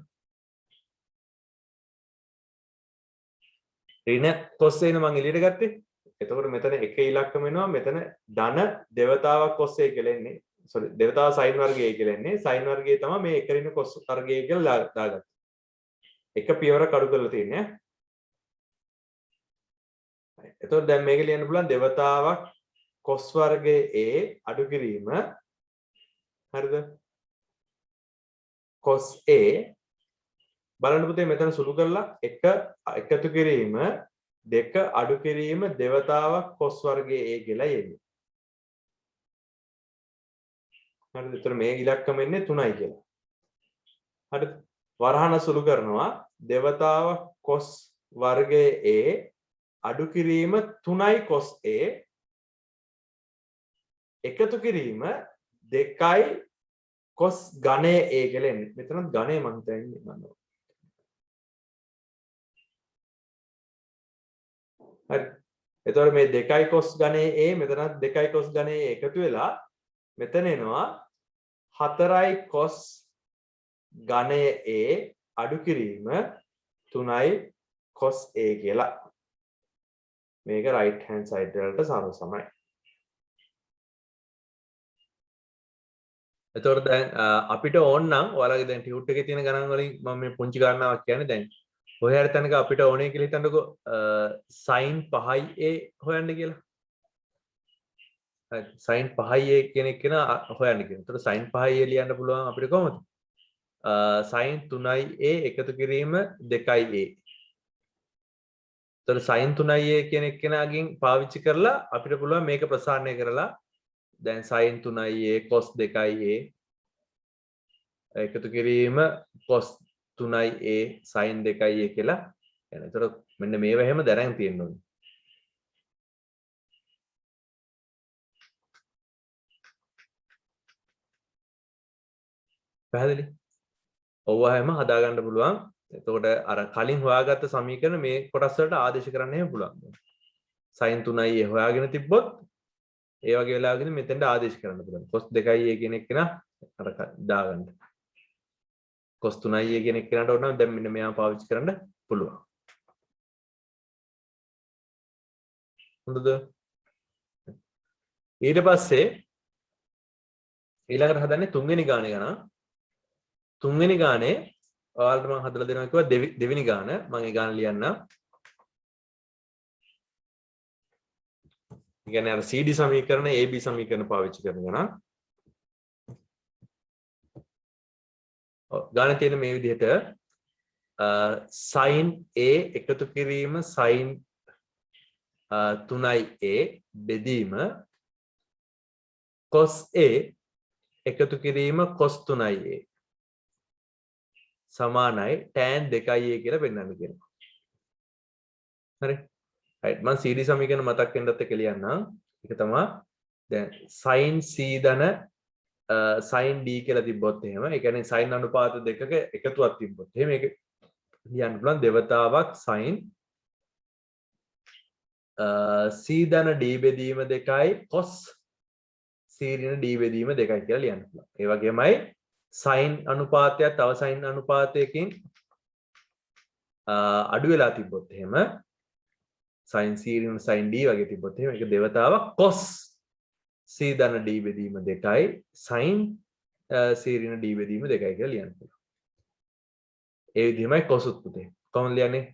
ඍණ cos a න මම එළියට ගත්තේ. එතකොට මෙතන එක ඉලක්කම වෙනවා මෙතන ධන දෙවතාවක් cos a කියලා එන්නේ. sorry දෙවතාව sin වර්ගයේ a කියලා එන්නේ. sin වර්ගයේ තමයි මේ එක ඍණ cos වර්ගයේ කියලා දාගත්තේ. එක පියවරක් අඩු කරලා තියෙන්නේ. එතකොට දැන් මේක ලියන්න පුළුවන් දෙවතාවක් cos වර්ගයේ a අඩු කිරීම හරිද? cos a බලන්න පුතේ මෙතන සුළු කරලා එක එකතු කිරීම දෙක අඩු කිරීම දෙවතාවක් cos වර්ගයේ a කියලා එන්නේ. හරිද? ඒතර මේ ඉලක්කම එන්නේ 3යි කියලා. හරිද? වරහන සුළු කරනවා දෙවතාවක් cos වර්ගයේ a අඩු කිරීම 3යි cos a එකතු කිරීම 2යි cos ඝනය a කියලා එන්නේ. මෙතනත් ඝනය මම හිතන්නේ ගන්නවා. හරි. එතකොට මේ 2යි cos ඝනය a මෙතනත් 2යි cos ඝනය a එකතු වෙලා මෙතන එනවා 4යි cos ඝනය a අඩු කිරීම 3යි cos a කියලා. මේක right hand side වලට සමයි. එතකොට දැන් අපිට ඕන නම් ඔයාලගේ දැන් ටියුට් එකේ තියෙන ගණන් වලින් මම මේ පුංචි ගණනාවක් කියන්නේ දැන් කොහේ හරි තැනක අපිට ඕනේ කියලා හිතන්නකෝ sin 5a හොයන්න කියලා. හරි sin 5a කියන එක හොයන්න කියලා. එතකොට sin 5a ලියන්න පුළුවන් අපිට කොහොමද? sin 3a එකතු කිරීම 2a. එතකොට sin 3a කියන එක කෙනාගෙන් පාවිච්චි කරලා අපිට පුළුවන් මේක ප්‍රසාරණය කරලා දැන් sin 3a cos 2a එකතු කිරීම cos 3a sin 2a කියලා යන. එතකොට මෙන්න මේව එහෙම දැනන් තියෙන්න ඕනේ. පැහැදිලි? ඔව්ව හැම හදා ගන්න පුළුවන්. එතකොට අර කලින් හොයාගත්ත සමීකරණ මේ කොටස් වලට ආදේශ කරන්න එහෙම පුළුවන්. sin 3a හොයාගෙන තිබ්බොත් ඒ වගේ වෙලාවකදී මෙතෙන්ට ආදේශ කරන්න පුළුවන්. cos 2a කියන එක නා අර දාගන්න. cos 3a කියන එක නට ඕන නම් දැන් මෙන්න මෙයා පාවිච්චි කරන්න පුළුවන්. හොඳද? ඊට පස්සේ ඊළඟට හදන්නේ තුන්වෙනි ගානේ ගණන්. තුන්වෙනි ගානේ ඔයාලට මම හදලා දෙනවා කිව්වා දෙවෙනි ගාන. මම ඒ ගාන ලියන්නම්. ඒ කියන්නේ අර CD සමීකරණ AB සමීකරණ පාවිච්චි කරන ගණන්. ගාන තියෙන මේ විදිහට sin a එකතු කිරීම sin 3a බෙදීම cos a එකතු කිරීම cos 3a සමානයි tan 2a කියලා පෙන්නන්න කියනවා. හරි. right මම cd සමීකරණ මතක් වෙන්නත් එක ලියන්නම්. ඒක තමයි දැන් sin c ධන sin d කියලා තිබ්බොත් එහෙම ඒ කියන්නේ sin අනුපාත දෙකක එකතුවක් තිබ්බොත් එහෙම මේක ලියන්න පුළුවන් දෙවතාවක් sin c ධන d බෙදීම 2යි cos c ඍණ d බෙදීම 2යි කියලා ලියන්න පුළුවන්. ඒ වගේමයි sin අනුපාතයක් තව sin අනුපාතයකින් අඩු වෙලා තිබ්බොත් එහෙම sin c ඍණ sin d වගේ තිබ්බොත් එහෙම ඒක දෙවතාවක් cos c ධන d බෙදීම 2යි sin c ඍණ d බෙදීම 2යි කියලා ලියන්න පුළුවන්. ඒ විදිහමයි cos උත් පුතේ. කොහොමද ලියන්නේ?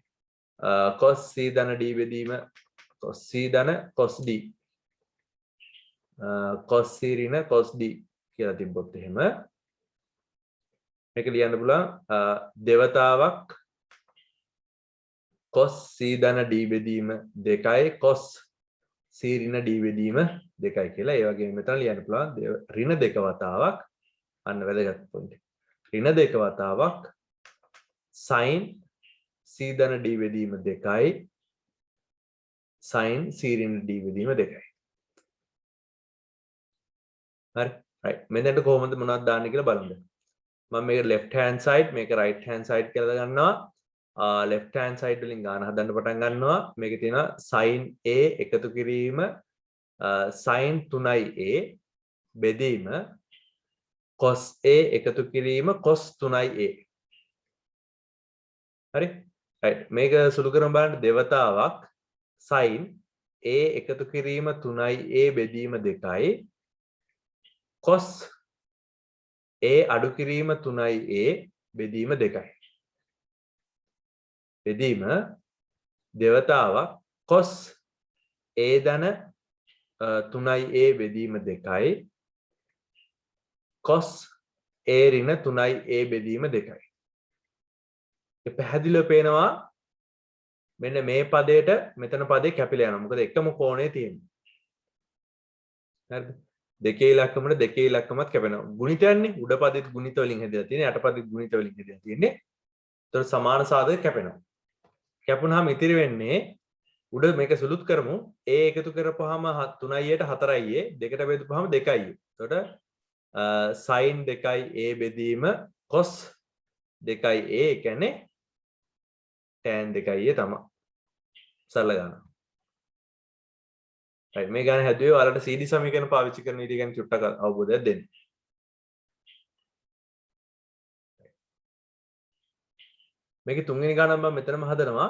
cos c ධන d බෙදීම cos c ධන cos d cos c ඍණ cos d කියලා තිබ්බොත් එහෙම මේක ලියන්න පුළුවන් දෙවතාවක් cos c ධන d බෙදීම 2යි cos c ඍණ d බෙදීම 2යි කියලා. ඒ වගේම මෙතන ලියන්න පුළුවන් ඍණ දෙක වතාවක් අන්න වැදගත් පොයින්ට්. ඍණ දෙක වතාවක් sin c ධන d බෙදීම 2යි sin c ඍණ d බෙදීම 2යි. හරි. right මෙතනට කොහොමද මොනවද දාන්නේ කියලා බලමු. මම මේක left hand side මේක right hand side කියලා ගන්නවා. left hand side වලින් ගාන හදන්න පටන් ගන්නවා. මේකේ තියෙනවා sin a එකතු කිරීම sin 3a බෙදීම cos a එකතු කිරීම cos 3a. හරි. right මේක සුළු කරමු බලන්න දෙවතාවක් sin a එකතු කිරීම 3a බෙදීම 2යි cos a අඩු කිරීම 3a බෙදීම 2යි. බෙදීම දෙවතාවක් cos a ධන 3a බෙදීම 2යි cos a ඍණ 3a බෙදීම 2යි. ඒ පැහැදිලිව පේනවා මෙන්න මේ පදයට මෙතන පදේ කැපිලා යනවා. මොකද එකම කෝණේ තියෙන්නේ. හරිද? දෙකේ ඉලක්කමට දෙකේ ඉලක්කමත් කැපෙනවා. ගුණිතයන්නේ උඩ පදෙත් ගුණිත වලින් හැදලා තියෙන්නේ යට පදෙත් ගුණිත වලින් හැදලා තියෙන්නේ. ඒතර සමාන සාධක කැපෙනවා. කැපුණාම ඉතිරි වෙන්නේ උඩ මේක සුළුත් කරමු. a එකතු කරපුවාම 3ට 4යි දෙකට බෙදපුවාම 2යි. එතකොට sin 2යි a බෙදීම cos 2යි a ඒ කියන්නේ tan 2යි a තමයි. සරල ගන්න. right මේ ගාන හැදුවේ ඔයාලට cd සමීකරණ පාවිච්චි කරන විදිහ ගැන චුට්ටක් අවබෝධයක් දෙන්න. මේකේ තුන්වෙනි ගානම මම මෙතනම හදනවා.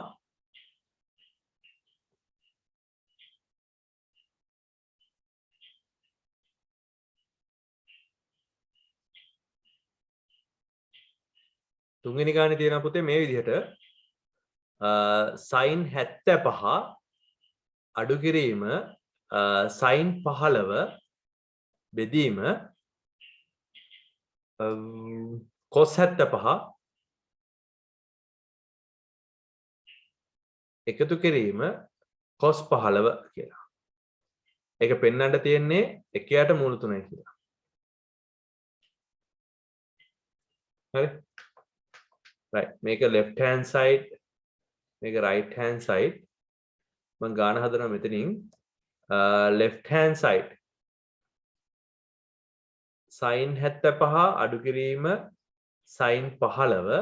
තුන්වෙනි ගානේ තියෙනවා පුතේ මේ විදිහට sin 75 අඩු කිරීම sin 15 බෙදීම cos 75 එකතු කිරීම cos 15 කියලා. ඒක පෙන්වන්න තියෙන්නේ එකයට මූල 3යි කියලා. හරි. right මේක left hand side මේක right hand side මම ගාන හදනවා මෙතනින් left hand side sin 75 අඩු කිරීම sin 15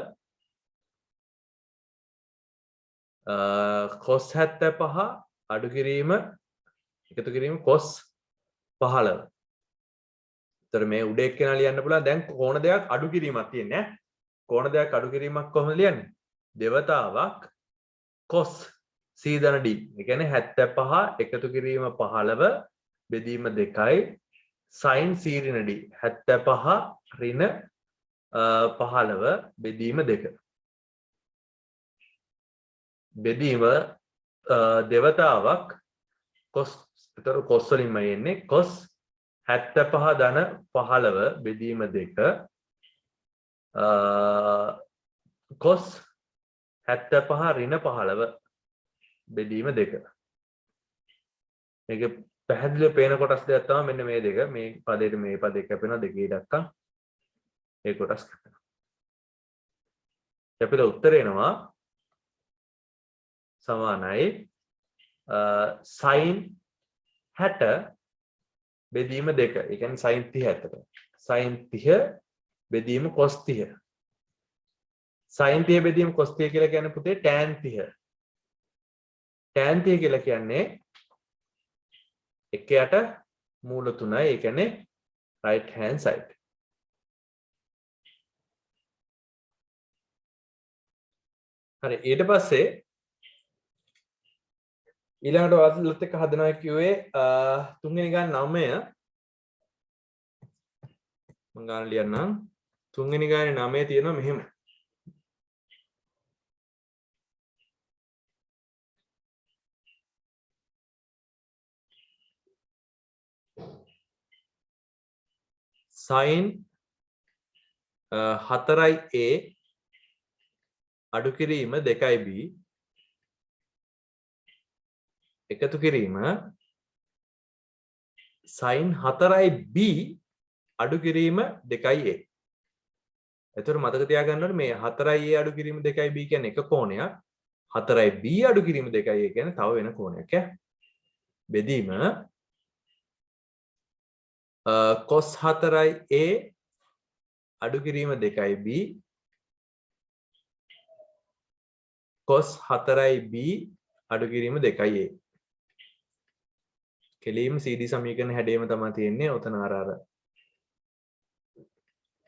cos 75 අඩු කිරීම එකතු කිරීම cos 15. ඒතර මේ උඩ එක්කෙනා ලියන්න පුළුවන් දැන් කෝණ දෙකක් අඩු කිරීමක් තියෙන්නේ ඈ. කෝණ දෙකක් අඩු කිරීමක් කොහොමද ලියන්නේ? දෙවතාවක් cos c ධන d. ඒ කියන්නේ 75 එකතු කිරීම 15 බෙදීම 2යි sin c ඍණ d. 75 ඍණ 15 බෙදීම 2. බෙදීම දෙවතාවක් cos ඒතර cos වලින්ම එන්නේ cos 75 ධන 15 බෙදීම 2 cos 75 ඍණ 15 බෙදීම 2. මේක පැහැදිලිව පේන කොටස් දෙකක් තමයි මෙන්න මේ දෙක. මේ පදේට මේ පදේ කැපෙනවා දෙකේ දක්වා ඒ කොටස් කැපෙනවා. අපිට උත්තර එනවා සමානයි sin 60 බෙදීම 2. ඒ කියන්නේ sin 30 ඇත්තට. sin 30 බෙදීම cos 30. sin 30 බෙදීම cos 30 කියලා කියන්නේ පුතේ tan 30. tan 30 කියලා කියන්නේ 1යට මූල 3යි. ඒ කියන්නේ right hand side. හරි ඊට පස්සේ ඊළඟට වාසිලත් එක්ක හදනවා කිව්වේ තුන්වෙනි ගාන 9 මම ගාන ලියන්නම්. තුන්වෙනි ගානේ 9 තියෙනවා මෙහෙම. sin 4a අඩු කිරීම 2b එකතු කිරීම sin 4b අඩු කිරීම 2a. එතකොට මතක තියාගන්න ඕනේ මේ 4a අඩු කිරීම 2b කියන්නේ එක කෝණයක්. 4b අඩු කිරීම 2a කියන්නේ තව වෙන කෝණයක් ඈ. බෙදීම cos 4a අඩු කිරීම 2b cos 4b අඩු කිරීම 2a. කෙලීම CD සමීකරණ හැඩයම තමයි තියෙන්නේ. ඔතන අර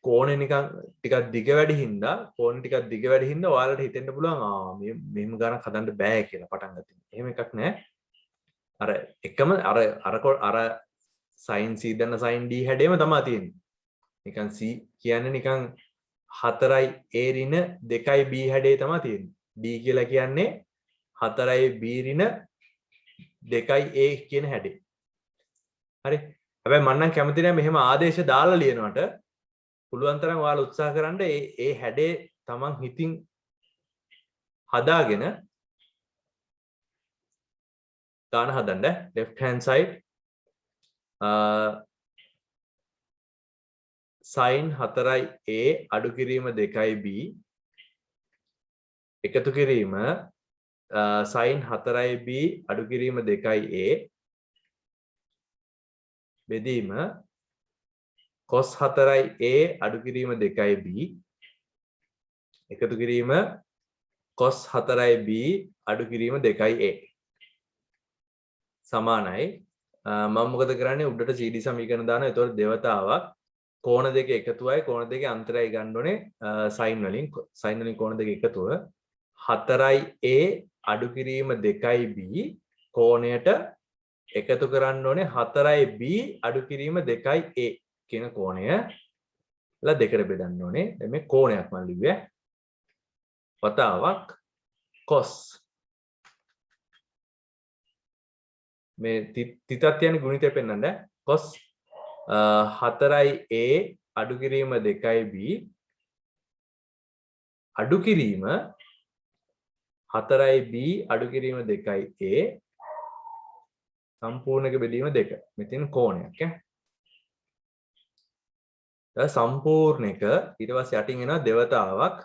කෝණේ නිකන් ටිකක් දිග වැඩි හින්දා ඔයාලට හිතෙන්න පුළුවන් මෙහෙම ගණක් හදන්න බෑ කියලා පටන් ගත්තා. එහෙම එකක් නෑ. අර එකම අර sin c දන්න sin d හැඩයම තමයි තියෙන්නේ. නිකන් c කියන්නේ නිකන් 4a ඍණ 2b හැඩය තමයි තියෙන්නේ. d කියලා කියන්නේ 4b ඍණ 2a කියන හැඩේ. හරි. හැබැයි මම නම් කැමති නෑ මෙහෙම ආදේශ දාලා ලියනවට. පුළුවන් තරම් ඔයාලා උත්සාහ කරන්න ඒ හැඩේ තමන් හිතින් හදාගෙන ගාන හදන්න. left hand side sin 4a අඩු කිරීම 2b එකතු කිරීම sin 4ab අඩු කිරීම 2a බෙදීම cos 4a අඩු කිරීම 2b එකතු කිරීම cos 4ab අඩු කිරීම 2a සමානයි. මම මොකද කරන්නේ උඩට CD සමීකරණ දානවා. ඒතකොට දෙවතාවක් කෝණ දෙක එකතුවයි කෝණ දෙකේ අන්තරයි ගන්න ඕනේ sin වලින් කෝණ දෙක එකතුව 4a අඩු කිරීම 2b කෝණයට එකතු කරන්න ඕනේ 4b අඩු කිරීම 2a කියන කෝණය ල දෙකට බෙදන්න ඕනේ. දැන් මේ කෝණයක් මම ලිව්වේ. වතාවක් cos මේ තිතත් යන ගුණිතය පෙන්වන්න. cos 4a අඩු කිරීම 2b අඩු කිරීම 4b අඩු කිරීම 2a සම්පූර්ණක බෙදීම 2. මෙතන කෝණයක් ඈ. සම්පූර්ණ එක ඊට පස්සේ යටින් එනවා දෙවතාවක්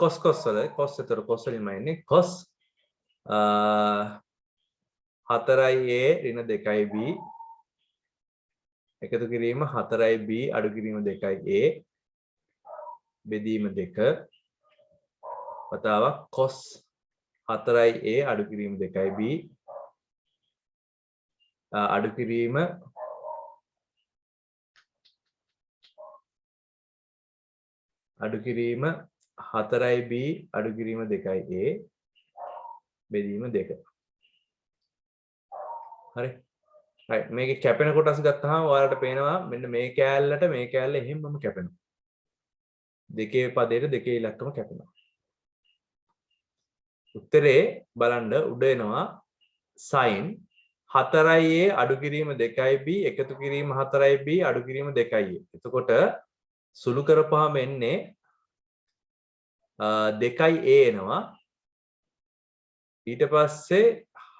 cos වල cos එතර cos වලින්ම එන්නේ cos 4a ඍණ 2b එකතු කිරීම 4b අඩු කිරීම 2a බෙදීම 2 වතාවක් cos 4a අඩු කිරීම 2b අඩු කිරීම 4b අඩු කිරීම 2a බෙදීම 2. හරි. right මේකේ කැපෙන කොටස් ගත්තාම ඔයාලට පේනවා මෙන්න මේ කෑල්ලට මේ කෑල්ල එහෙම්මම කැපෙනවා. දෙකේ පදේට දෙකේ ඉලක්කම කැපෙනවා. උත්තරේ බලන්න උඩ එනවා sin 4a අඩු කිරීම 2b එකතු කිරීම 4b අඩු කිරීම 2a. එතකොට සුළු කරපුවාම එන්නේ 2a එනවා. ඊට පස්සේ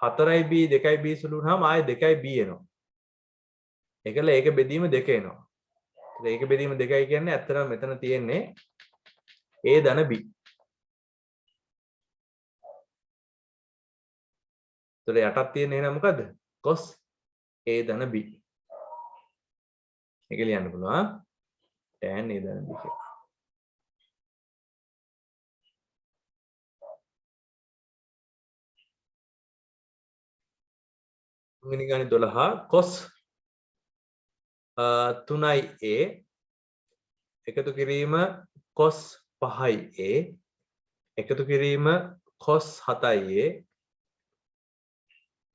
4b 2b සුළු වුණාම ආයෙ 2b එනවා. ඒකල ඒක බෙදීම 2 එනවා. ඒක බෙදීම 2යි කියන්නේ ඇත්තටම මෙතන තියෙන්නේ a ධන b. ඒතර යටත් තියෙන එහෙනම් මොකද්ද? cos a ධන b. ඒක ලියන්න පුළුවන්. tan a ධන b කියලා. තුන්වෙනි ගානේ 12 cos 3යි a එකතු කිරීම cos 5යි a එකතු කිරීම cos 7යි a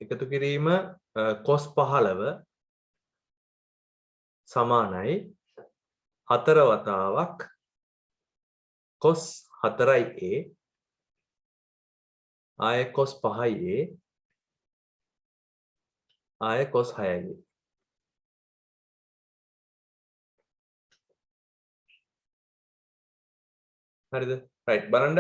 එකතු කිරීම cos 15 සමානයි 4 වතාවක් cos 4යි a ආය cos 5යි a ආය cos 6යි a. හරිද? රයිට්. බලන්න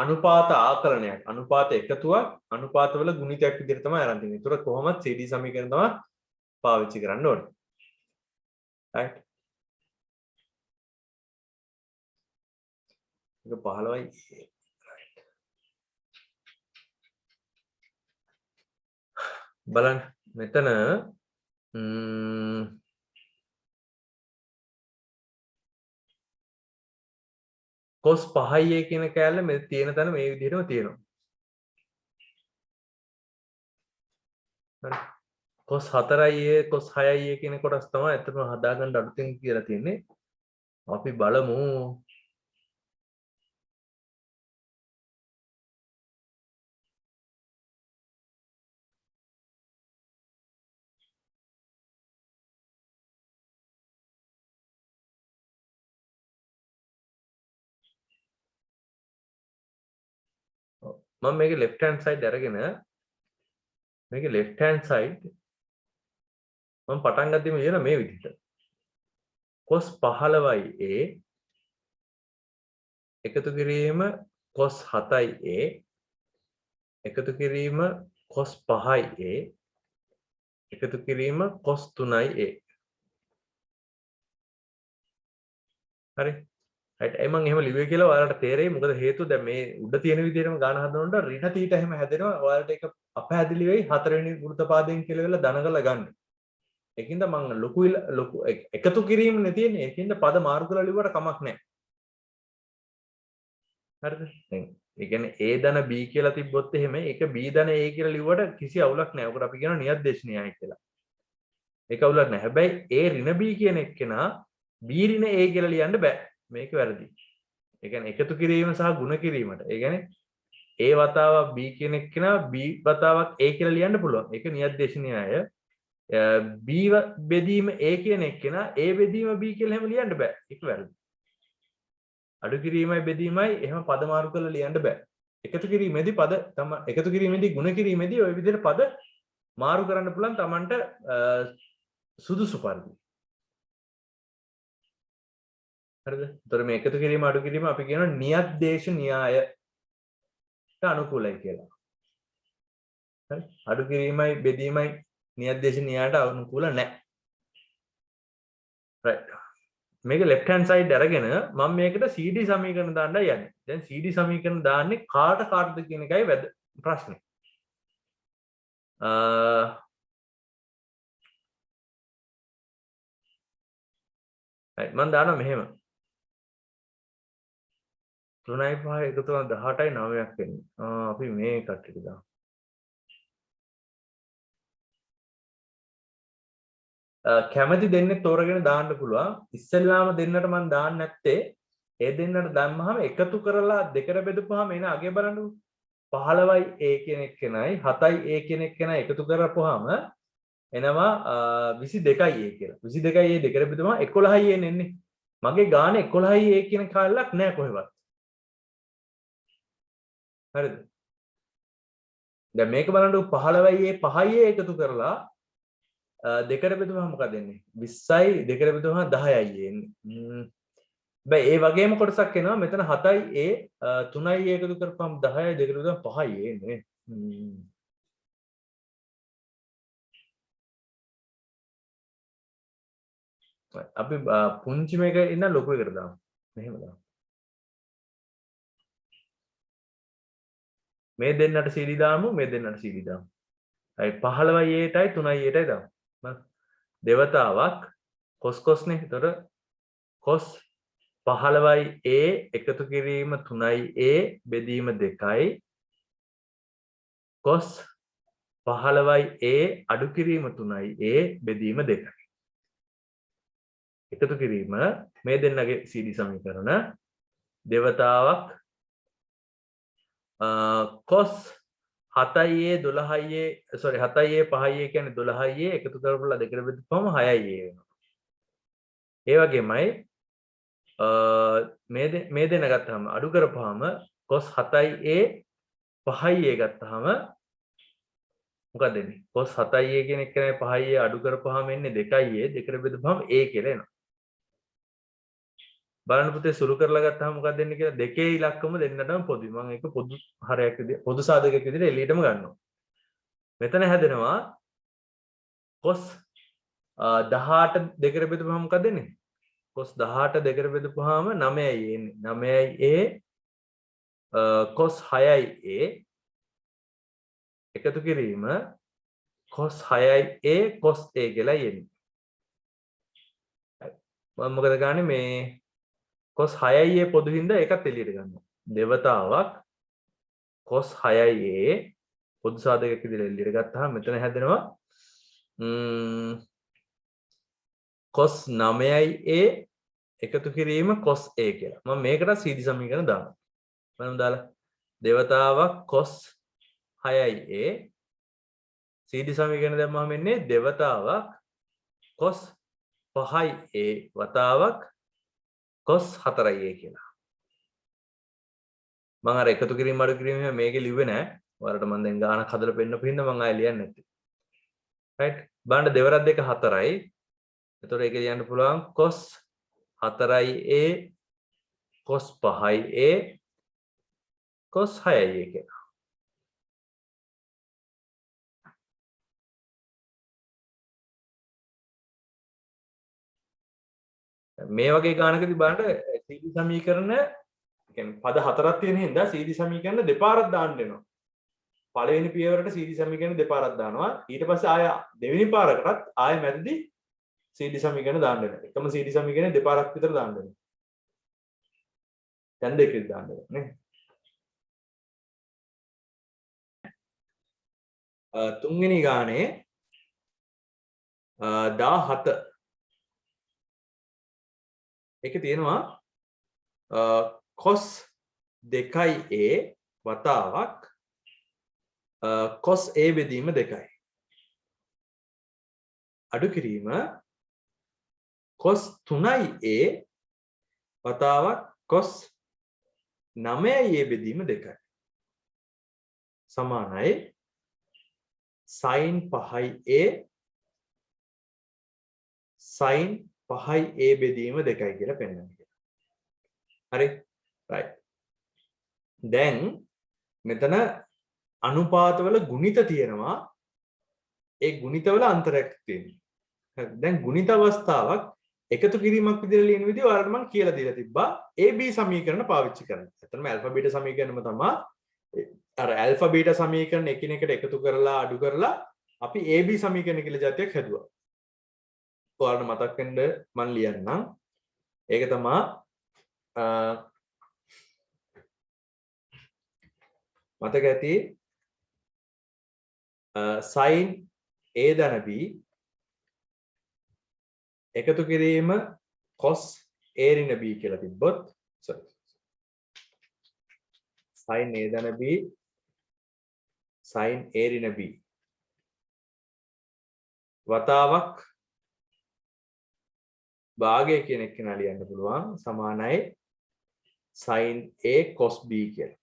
අනුපාත ආකලනයක් අනුපාත එකතුවක් අනුපාතවල ගුණිතයක් විදිහට තමයි අරන් තියෙන්නේ. ඒතර කොහොමද CD සමීකරණ තමයි පාවිච්චි කරන්න ඕනේ. රයිට්. ඒක 15යි. බලන්න මෙතන cos 5a කියන කෑල්ල මේ තියෙන තැන මේ විදිහටම තියෙනවා. හරි. cos 4a cos 6a කියන කොටස් තමයි අතන හදාගන්න අලුතින් කියලා තියෙන්නේ. අපි බලමු. මම මේකේ left hand side අරගෙන මේකේ left hand side මම පටන් ගත්තම කියන මේ විදිහට cos 15යි a එකතු කිරීම cos 7යි a එකතු කිරීම cos 5යි a එකතු කිරීම cos 3යි a. හරි. right. ඒ මම එහෙම ලිව්වේ කියලා ඔයාලට තේරෙයි. මොකද හේතුව දැන් මේ උඩ තියෙන විදිහටම ගාන හදනකොට ඍණ තීට එහෙම හැදෙනවා. ඔයාලට ඒක අපහැදිලි වෙයි 4 වෙනි වෘත්තපාදයෙන් කියලා වෙලා ධන කරලා ගන්න. ඒකින්ද මම ලොකු එකතු කිරීමනේ තියෙන්නේ. ඒකින්ද පද මාරු කරලා ලිව්වට කමක් නැහැ. හරිද? දැන් ඒ කියන්නේ a ධන b කියලා තිබ්බොත් එහෙම ඒක b ධන a කියලා ලිව්වට කිසි අවුලක් නැහැ. ඔකට අපි කියනවා නියද්දේශ න්‍යාය කියලා. ඒක අවුලක් නැහැ. හැබැයි a ඍණ b කියන එක්කෙනා b ඍණ a කියලා ලියන්න බෑ. මේක වැරදි. ඒ කියන්නේ එකතු කිරීම සහ ගුණ කිරීමට. ඒ කියන්නේ a වතාවක් b කියන එක්කෙනා b වතාවක් a කියලා ලියන්න පුළුවන්. ඒක නියද්දේශ න්‍යාය. b බෙදීම a කියන එක්කෙනා a බෙදීම b කියලා එහෙම ලියන්න බෑ. ඒක වැරදි. අඩු කිරීමයි බෙදීමයි එහෙම පද මාරු කරලා ලියන්න බෑ. එකතු කිරීමේදී පද තමයි එකතු කිරීමේදී ගුණ කිරීමේදී ওই විදිහට පද මාරු කරන්න පුළුවන් Tamanට සුදුසු පරිදි. හරිද? ඒතර මේ එකතු කිරීම අඩු කිරීම අපි කියනවා නියද්දේශ න්‍යායට අනුකූලයි කියලා. හරි? අඩු කිරීමයි බෙදීමයි නියද්දේශ න්‍යායට අනුකූල නැහැ. right. මේක left hand side අරගෙන මම මේකට CD සමීකරණ දාන්නයි යන්නේ. දැන් CD සමීකරණ දාන්නේ කාටද කියන එකයි වැද ප්‍රශ්නේ. right මම දානවා මෙහෙම. 3යි 5 එකතු කරන 18යි 9ක් වෙන්නේ. අපි මේ කට්ටියට දාමු. කැමැති දෙන්නේ තෝරගෙන දාන්න පුළුවන්. ඉස්සෙල්ලාම දෙන්නට මම දාන්න නැත්තේ ඒ දෙන්නට දැම්මහම එකතු කරලා දෙකට බෙදපුවාම එන අගේ බලන්නකෝ. 15යි a කියන එක්කෙනයි 7යි a කියන එක්කෙනයි එකතු කරපුවාම එනවා 22යි a කියලා. 22යි a දෙකට බෙදුවම 11යි a එන්නේ. මගේ ගාන 11යි a කියන කාලයක් නෑ කොහෙවත්. හරිද? දැන් මේක බලන්නකෝ 15යි a 5යි a එකතු කරලා දෙකට බෙදුවහම මොකද එන්නේ 20යි දෙකට බෙදුවහම 10යි එන්නේ බෑ ඒ වගේම කොටසක් එනවා මෙතන 7යි a 3යි a එකතු කරපුවම 10යි දෙකට බෙදුවම 5යි එන්නේ අපි පුංචි මේක ඉන්න ලොකු එකට දාමු මෙහෙම දාමු මේ දෙන්නට CD දාමු මේ දෙන්නට CD දාමු හරි 15යි a tie 3යි a tie දාමු දෙවතාවක් cos cosනේ එතකොට cos 15යි a එකතු කිරීම 3යි a බෙදීම 2යි cos 15යි a අඩු කිරීම 3යි a බෙදීම 2යි එකතු කිරීම මේ දෙන්නගේ CD සමීකරණ දෙවතාවක් cos 7යි a 12යි a sorry 7යි a 5යි a කියන්නේ 12යි a එකතු කරපුවලා දෙකට බෙදුවම 6යි a වෙනවා ඒ වගේමයි මේ දෙන්න ගත්තාම අඩු කරපුවාම cos 7යි a 5යි a ගත්තාම මොකක්ද එන්නේ cos 7යි a කියන එක නේ 5යි a අඩු කරපුවාම එන්නේ 2යි a දෙකට බෙදුවම a කියලා එනවා බලන්න පුතේ සුළු කරලා ගත්තාම මොකක්ද එන්නේ කියලා දෙකේ ඉලක්කම දෙන්නටම පොදුයි මම ඒක පොදු හරයක් විදිහට පොදු සාධකයක් විදිහට එළියටම ගන්නවා මෙතන හැදෙනවා cos 18 දෙකට බෙදුවම මොකක්ද එන්නේ cos 18 දෙකට බෙදපුවාම 9යි එන්නේ 9යි a cos 6යි a එකතු කිරීම cos 6යි a cos a කියලා එන්නේ මම මොකද ගන්නේ මේ cos 6යි a පොදු හින්දා ඒකත් එළියට ගන්නවා දෙවතාවක් cos 6යි a පොදු සාධකයක් විදිහට එළියට ගත්තාම මෙතන හැදෙනවා cos 9යි a එකතු කිරීම cos a කියලා. මම මේකට CD සමීකරණ දානවා. මම දාලා දෙවතාවක් cos 6යි a CD සමීකරණ දැම්මම එන්නේ දෙවතාවක් cos 5යි a වතාවක් cos 4යි a කියලා. මම අර එකතු කිරීම අඩු කිරීම මේකේ ලිව්වේ නෑ. ඔයාලට මම දැන් ගානක් හදලා පෙන්නපු හින්දා මම ආයෙ ලියන්නේ නැත්තේ. right බලන්න දෙවරක් දෙක 4යි. එතකොට ඒක ලියන්න පුළුවන් cos 4යි a cos 5යි a cos 6යි a කියලා. මේ වගේ ගානකදී බලන්න CD සමීකරණ කියන්නේ පද හතරක් තියෙන හින්දා CD සමීකරණ දෙපාරක් දාන්න වෙනවා. පළවෙනි පියවරට CD සමීකරණ දෙපාරක් දානවා. ඊට පස්සේ ආය දෙවෙනි පාරකටත් ආය මැදදී CD සමීකරණ දාන්න වෙනවා. එකම CD සමීකරණ දෙපාරක් විතර දාන්න වෙනවා. දැන් දෙකෙන් දාන්න වෙනවා නේ. තුන්වෙනි ගානේ 17 ඒක තියෙනවා cos 2a වතාවක් cos a බෙදීම 2යි අඩු කිරීම cos 3a වතාවක් cos 9a බෙදීම 2යි සමානයි sin 5a sin 5a බෙදීම 2යි කියලා පෙන්නනවා. හරි right දැන් මෙතන අනුපාතවල ගුණිත තියෙනවා ඒ ගුණිතවල අන්තරයක් තියෙනවා දැන් ගුණිත අවස්ථාවක් එකතු කිරීමක් විදිහට ලියන විදිහ ඔයාලට මම කියලා දීලා තිබ්බා AB සමීකරණ පාවිච්චි කරන්න. එතනම ඇල්ෆා බීටා සමීකරණම තමයි අර ඇල්ෆා බීටා සමීකරණ එකිනෙකට එකතු කරලා අඩු කරලා අපි AB සමීකරණ කියලා જાතියක් හැදුවා. ඔයාලට මතක් වෙන්න මම ලියන්නම්. ඒක තමයි මතක ඇති sin a ධන b එකතු කිරීම cos a ඍණ b කියලා තිබ්බොත් sorry sin a ධන b sin a ඍණ b වතාවක් භාගය කියන එක නා ලියන්න පුළුවන් සමානයි sin a cos b කියලා.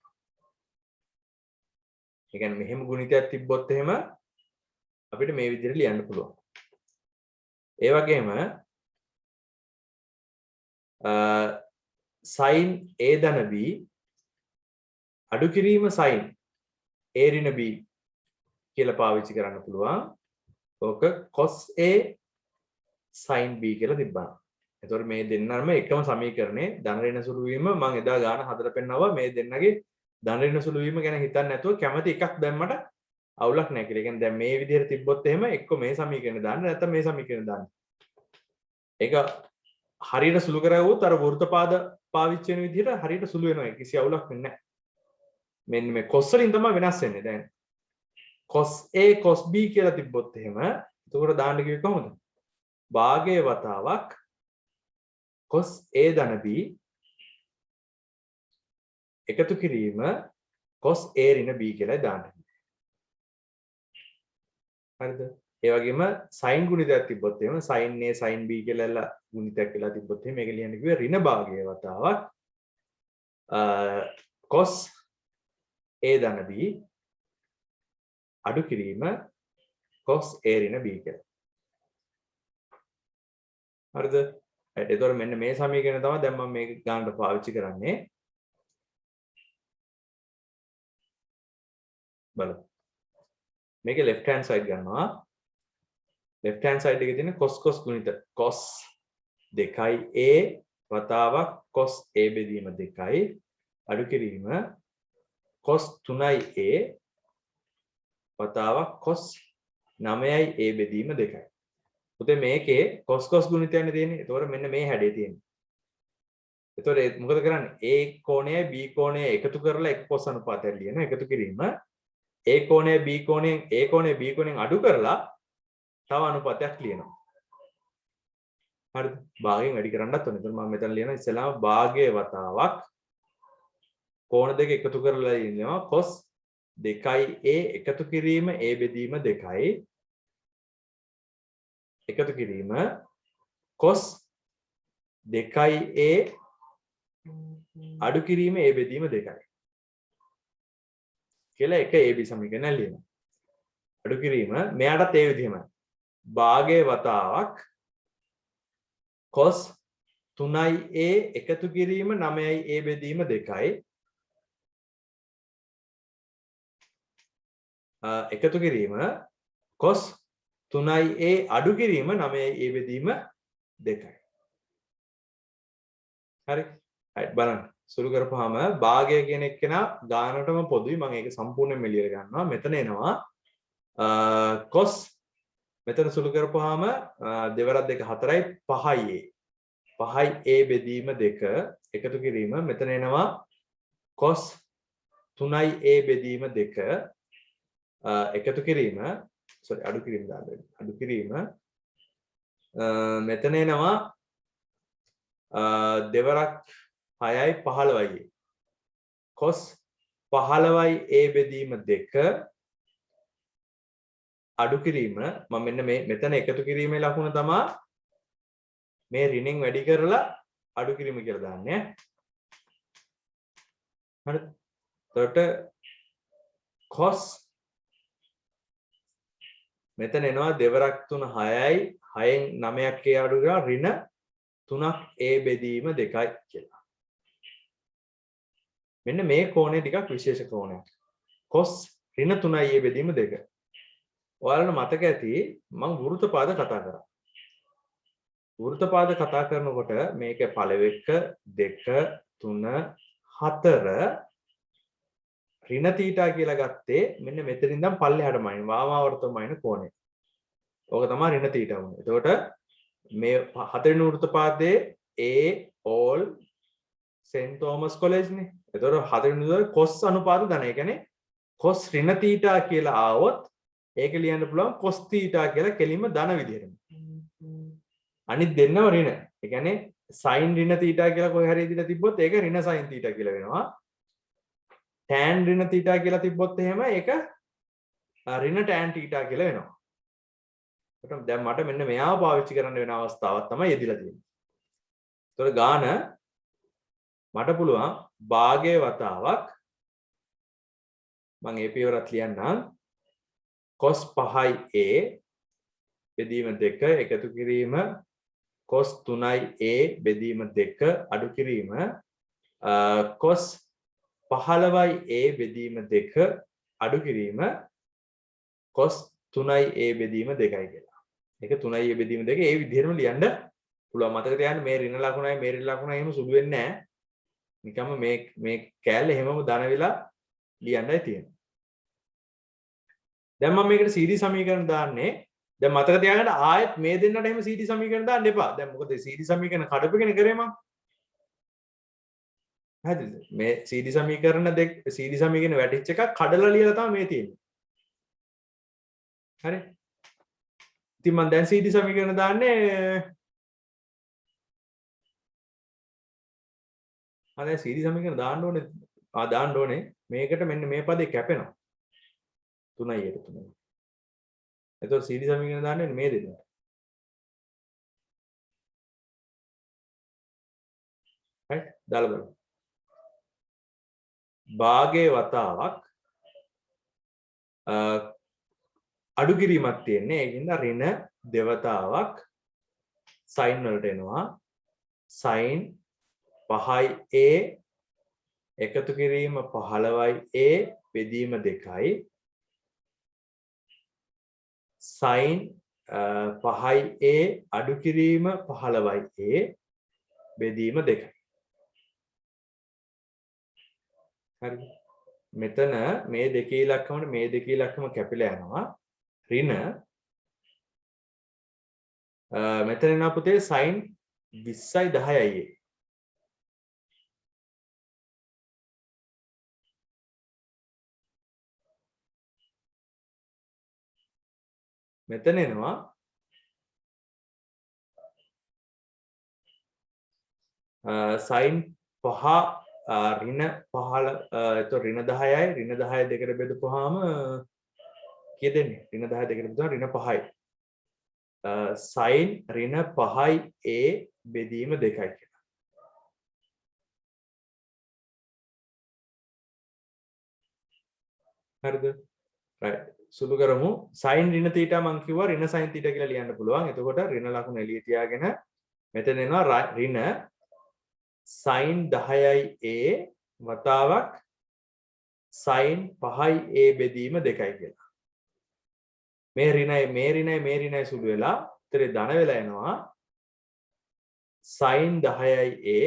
ඒ කියන්නේ මෙහෙම ගුණිතයක් තිබ්බොත් එහෙම අපිට මේ විදිහට ලියන්න පුළුවන්. ඒ වගේම sin a ධන b අඩු කිරීම sin a ඍණ b කියලා පාවිච්චි කරන්න පුළුවන්. ඕක cos a sin b කියලා තිබ්බා. එතකොට මේ දෙන්නම එකම සමීකරණේ ධන ඍණ සුළු වීම මම එදා ගාන 4 පෙන්නනවා. මේ දෙන්නගේ ධන ඍණ සුළු වීම ගැන හිතන්නේ නැතුව කැමති එකක් දැම්මට අවුලක් නැහැ කියලා. ඒ කියන්නේ දැන් මේ විදිහට තිබ්බොත් එහෙම එක්ක මේ සමීකරණය දාන්න නැත්නම් මේ සමීකරණය දාන්න. ඒක හරියට සුළු කරවුවොත් අර වෘත්තපාද පාවිච්චි වෙන විදිහට හරියට සුළු වෙනවා. කිසි අවුලක් වෙන්නේ නැහැ. මෙන්න මේ cos වලින් තමයි වෙනස් වෙන්නේ. දැන් cos a cos b කියලා තිබ්බොත් එහෙම එතකොට දාන්න කිව්වේ කොහොමද? භාගයේ වතාවක් cos a ධන b එකතු කිරීම cos a ඍණ b කියලා දාන්න. හරිද? ඒ වගේම sin ගුණිතයක් තිබ්බොත් එහෙම sin a sin b කියලා ගුණිතයක් කියලා තිබ්බොත් එහෙම මේක ලියන්න කිව්වේ ඍණ භාගයේ වතාවක් cos a ධන b අඩු කිරීම cos a ඍණ b කියලා. හරිද? එතකොට මෙන්න මේ සමීකරණය තමයි දැන් මම මේක ගන්නට පාවිච්චි කරන්නේ. බලමු. මේකේ left hand side ගන්නවා. left hand side එකේ තියෙන cos cos ගුණිත cos 2a වතාවක් cos a බෙදීම 2යි අඩු කිරීම cos 3a වතාවක් cos 9යි a බෙදීම 2යි. උතේ මේකේ cos cos ගුණිතයන්නේ තියෙන්නේ. ඒතකොට මෙන්න මේ හැඩේ තියෙන්නේ. ඒතකොට මොකද කරන්නේ? a කෝණයයි b කෝණයයි එකතු කරලා එක් cos අනුපාතයක් ලියනවා. එකතු කිරීම a කෝණය b කෝණයෙන් a කෝණය b කෝණයෙන් අඩු කරලා තව අනුපාතයක් ලියනවා. හරිද? භාගයෙන් වැඩි කරන්නත් ඕනේ. එතකොට මම මෙතන ලියනවා ඉස්සෙල්ලාම භාගයේ වතාවක් කෝණ දෙක එකතු කරලා ලියනවා cos 2a එකතු කිරීම a බෙදීම 2යි එකතු කිරීම cos 2a අඩු කිරීම a බෙදීම 2යි කියලා එක ab සමීකරණයක් ලියනවා. අඩු කිරීම මෙයාටත් ඒ විදිහමයි. භාගයේ වතාවක් cos 3a එකතු කිරීම 9යි a බෙදීම 2යි එකතු කිරීම cos 3a අඩු කිරීම 9යි a බෙදීම 2යි. හරි. right බලන්න. සුළු කරපුවාම භාගය කියන එකේනා ගානටම පොදුයි. මම ඒක සම්පූර්ණයෙන්ම එළියට ගන්නවා. මෙතන එනවා cos මෙතන සුළු කරපුවාම දෙවරක් 2 4යි 5යි a 5යි a බෙදීම 2 එකතු කිරීම මෙතන එනවා cos 3යි a බෙදීම 2 එකතු කිරීම sorry අඩු කිරීම දාන්න අඩු කිරීම මෙතන එනවා දෙවරක් 6යි 15යි cos 15යි a බෙදීම 2 අඩු කිරීම මම මෙන්න මේ මෙතන එකතු කිරීමේ ලකුණ තමයි මේ ඍණෙන් වැඩි කරලා අඩු කිරීම කියලා දාන්නේ. හරිද? එතකොට cos මෙතන එනවා දෙවරක් 3 6යි 6න් 9ක් a අඩු කරලා ඍණ 3ක් a බෙදීම 2යි කියලා. මෙන්න මේ කෝණය ටිකක් විශේෂ කෝණයක්. cos ඍණ 3යි a බෙදීම 2. ඔයාලට මතක ඇති මම වෘත්තපාද කතා කරා. වෘත්තපාද කතා කරනකොට මේක පළවෙනි 2 3 4 ඍණ තීටා කියලා ගත්තේ මෙන්න මෙතනින් ඉඳන් පල්ලෙහාටමයි වාමාවර්තමයින කෝණය. ඕක තමයි ඍණ තීටා වුනේ. එතකොට මේ හතරවෙනි වෘත්තපාදයේ A all St Thomas College නේ. එතකොට හතරවෙනි දේ cos අනුපාත ධන. ඒ කියන්නේ cos ඍණ තීටා කියලා ආවොත් ඒක ලියන්න පුළුවන් cos තීටා කියලා කෙලින්ම ධන විදිහටම. අනිත් දෙන්නම ඍණ. ඒ කියන්නේ sin ඍණ තීටා කියලා කොහේ හරි ඉදිරියට තිබ්බොත් ඒක ඍණ sin තීටා කියලා වෙනවා. tan ඍණ තීටා කියලා තිබ්බොත් එහෙම ඒක ඍණ tan තීටා කියලා වෙනවා. ඒකට දැන් මට මෙන්න මෙයාව පාවිච්චි කරන්න වෙන අවස්ථාවක් තමයි යෙදිලා තියෙන්නේ. ඒතකොට ගාන මට පුළුවන් භාගයේ වතාවක් මම ඒ පියවරත් ලියන්නම් cos 5a බෙදීම 2 එකතු කිරීම cos 3a බෙදීම 2 අඩු කිරීම cos 15a බෙදීම 2 අඩු කිරීම cos 3a බෙදීම 2යි කියලා. ඒක 3a බෙදීම 2 ඒ විදිහටම ලියන්න පුළුවන්. මතක තියාගන්න මේ ඍණ ලකුණයි මේ ඍණ ලකුණයි එහෙම සුළු වෙන්නේ නැහැ. නිකම්ම මේ කෑල්ල හැමම ධන වෙලා ලියන්නයි තියෙන්නේ. දැන් මම මේකට CD සමීකරණ දාන්නේ. දැන් මතක තියාගන්න ආයෙත් මේ දෙන්නට එහෙම CD සමීකරණ දාන්න එපා. දැන් මොකද CD සමීකරණ කඩපගෙන කරේ මම. හරිද? මේ CD සමීකරණ දෙක CD සමීකරණ වැටිච්ච එකක් කඩලා ලියලා තමයි මේ තියෙන්නේ. හරි? ඉතින් මම දැන් CD සමීකරණ දාන්නේ දැන් CD සමීකරණ දාන්න ඕනේ. දාන්න ඕනේ. මේකට මෙන්න මේ පදේ කැපෙනවා. 3යි 3යි. එතකොට CD සමීකරණ දාන්නේ මේ දෙන්න. right? දාලා බලන්න. භාගයේ වතාවක් අඩු කිරීමක් තියෙන්නේ. ඒකින්ද ඍණ දෙවතාවක් sin වලට එනවා. sin 5a එකතු කිරීම 15a බෙදීම 2යි. sin 5a අඩු කිරීම 15a බෙදීම 2යි. හරි. මෙතන මේ දෙකේ ඉලක්කමනේ මේ දෙකේ ඉලක්කම කැපිලා යනවා. ඍණ මෙතන එනවා පුතේ sin 20යි 10යි. මෙතන එනවා sin 5 ඍණ 15 එතකොට ඍණ 10යි ඍණ 10 දෙකට බෙදපුවාම කීයද එන්නේ ඍණ 10 දෙකට බෙදුවා ඍණ 5යි sin ඍණ 5යි a බෙදීම 2යි කියලා. හරිද? right සුළු කරමු sin ඍණ θ මම කිව්වා ඍණ sin θ කියලා ලියන්න පුළුවන්. එතකොට ඍණ ලකුණ එළිය තියාගෙන මෙතන එනවා ඍණ sin 10යි a වතාවක් sin 5යි a බෙදීම 2යි කියලා. මේ ඍණයි සුළු වෙලා උත්තරේ ධන වෙලා එනවා sin 10යි a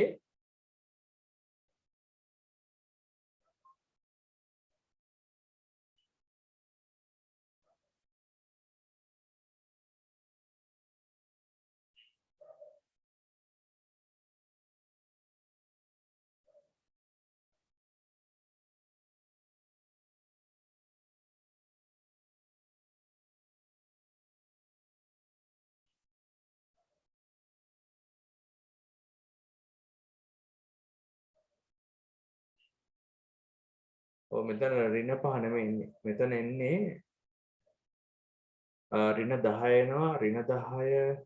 මෙතන ඍණ 5 නෙමෙයි ඉන්නේ. මෙතන එන්නේ ඍණ 10 එනවා ඍණ 10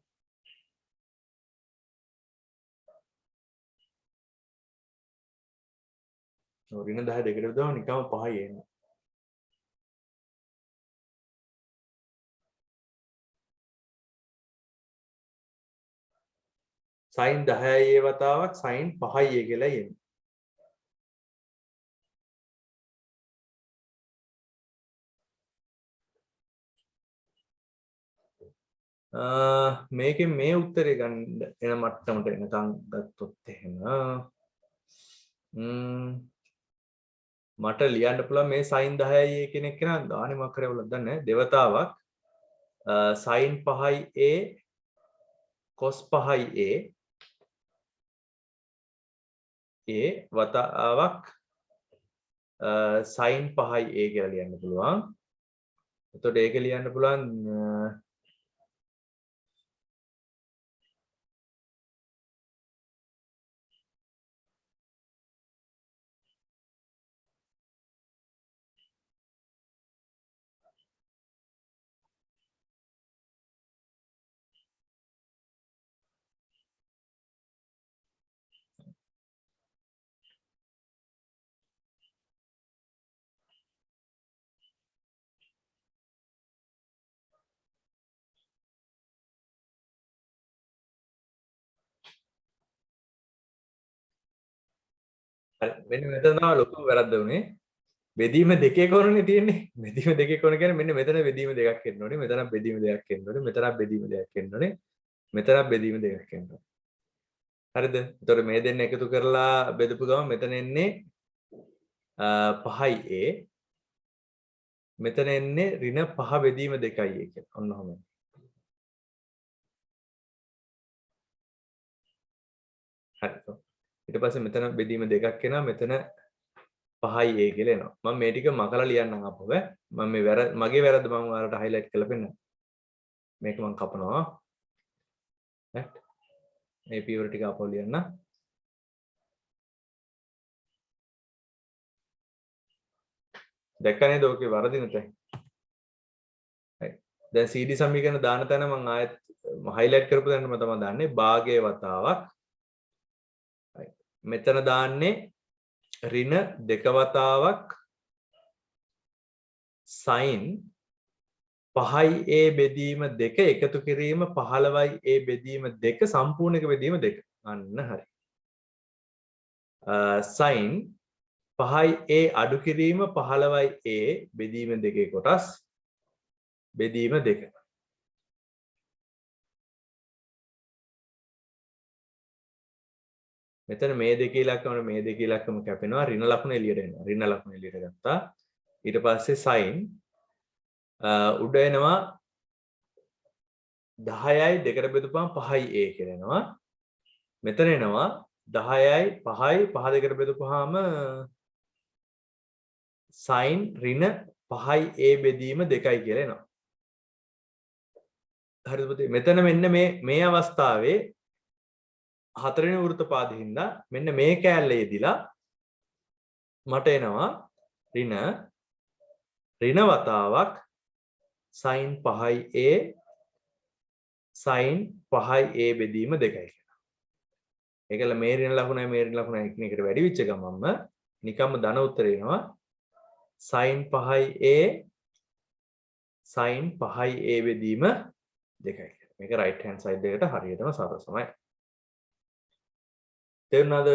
ඍණ 10 දෙකට බෙදුවම නිකම්ම 5යි එන්නේ. sin 10යි a වතාවක් sin 5යි a කියලා එන්නේ. මේකෙන් මේ උත්තරේ ගන්න එන මට්ටමට එනකන් ගත්තොත් එහෙම මට ලියන්න පුළුවන් මේ sin 10යි a කෙනෙක් කෙනා දාන්නේ මොකක් කරේ වලද දන්නේ දෙවතාවක් sin 5යි a cos 5යි a වතාවක් sin 5යි a කියලා ලියන්න පුළුවන්. එතකොට ඒක ලියන්න පුළුවන් හරි මෙන්න මෙතන තමයි ලොකු වැරද්ද උනේ. බෙදීම දෙකේ කොනනේ තියෙන්නේ. බෙදීම දෙකේ කොන කියන්නේ මෙන්න මෙතන බෙදීම දෙකක් එන්න ඕනේ. මෙතනක් බෙදීම දෙකක් එන්න ඕනේ. මෙතනක් බෙදීම දෙකක් එන්න ඕනේ. මෙතනක් බෙදීම දෙකක් එන්න ඕනේ. හරිද? එතකොට මේ දෙන්න එකතු කරලා බෙදපු ගමන් මෙතන එන්නේ 5යි a. මෙතන එන්නේ ඍණ 5 බෙදීම 2යි a කියලා. ඔන්න ඔහොම. හරි. ඊට පස්සේ මෙතන බෙදීම දෙකක් එනවා. මෙතන 5යි a කියලා එනවා. මම මේ ටික මකලා ලියන්නම් අපව. මම මේ මගේ වැරද්ද මම ඔයාලට highlight කරලා පෙන්නනවා. මේක මම කපනවා. right. මේ පියවර ටික අපව ලියන්න. දැක්ක නේද ඔකේ වරදින තැන? right. දැන් CD සමීකරණ දාන තැන මම ආයෙත් highlight කරපු තැන මම තමයි දාන්නේ භාගයේ වතාවක්. right. මෙතන දාන්නේ ඍණ 2 වතාවක් sin 5යි a බෙදීම 2 එකතු කිරීම 15යි a බෙදීම 2 සම්පූර්ණක බෙදීම 2. අන්න හරි. sin 5යි a අඩු කිරීම 15යි a බෙදීම 2 කොටස් බෙදීම 2. මෙතන මේ දෙකේ ඉලක්කම මේ දෙකේ ඉලක්කම කැපෙනවා ඍණ ලකුණ එළියට එනවා. ඍණ ලකුණ එළියට ගත්තා. ඊට පස්සේ sin උඩ එනවා 10යි 2ට බෙදපුවම 5යි a කියලා එනවා. මෙතන එනවා 10යි 5යි 5 2ට බෙදපුවාම sin ඍණ 5යි a බෙදීම 2යි කියලා එනවා. හරිද පුතේ? මෙතන මෙන්න මේ අවස්ථාවේ හතරවෙනි වෘත්තපාදේ හින්දා මෙන්න මේ කෑල්ලේ යෙදිලා මට එනවා ඍණ වතාවක් sin 5යි a sin 5යි a බෙදීම 2යි කියලා. ඒකල මේ ඍණ ලකුණයි මේ ඍණ ලකුණයි එකිනෙකට වැඩි වෙච්ච ගමන්ම නිකම්ම ධන උත්තරේ එනවා sin 5යි a sin 5යි a බෙදීම 2යි කියලා. මේක right hand side එකට හරියටම සරසමයි. තේරුණාද?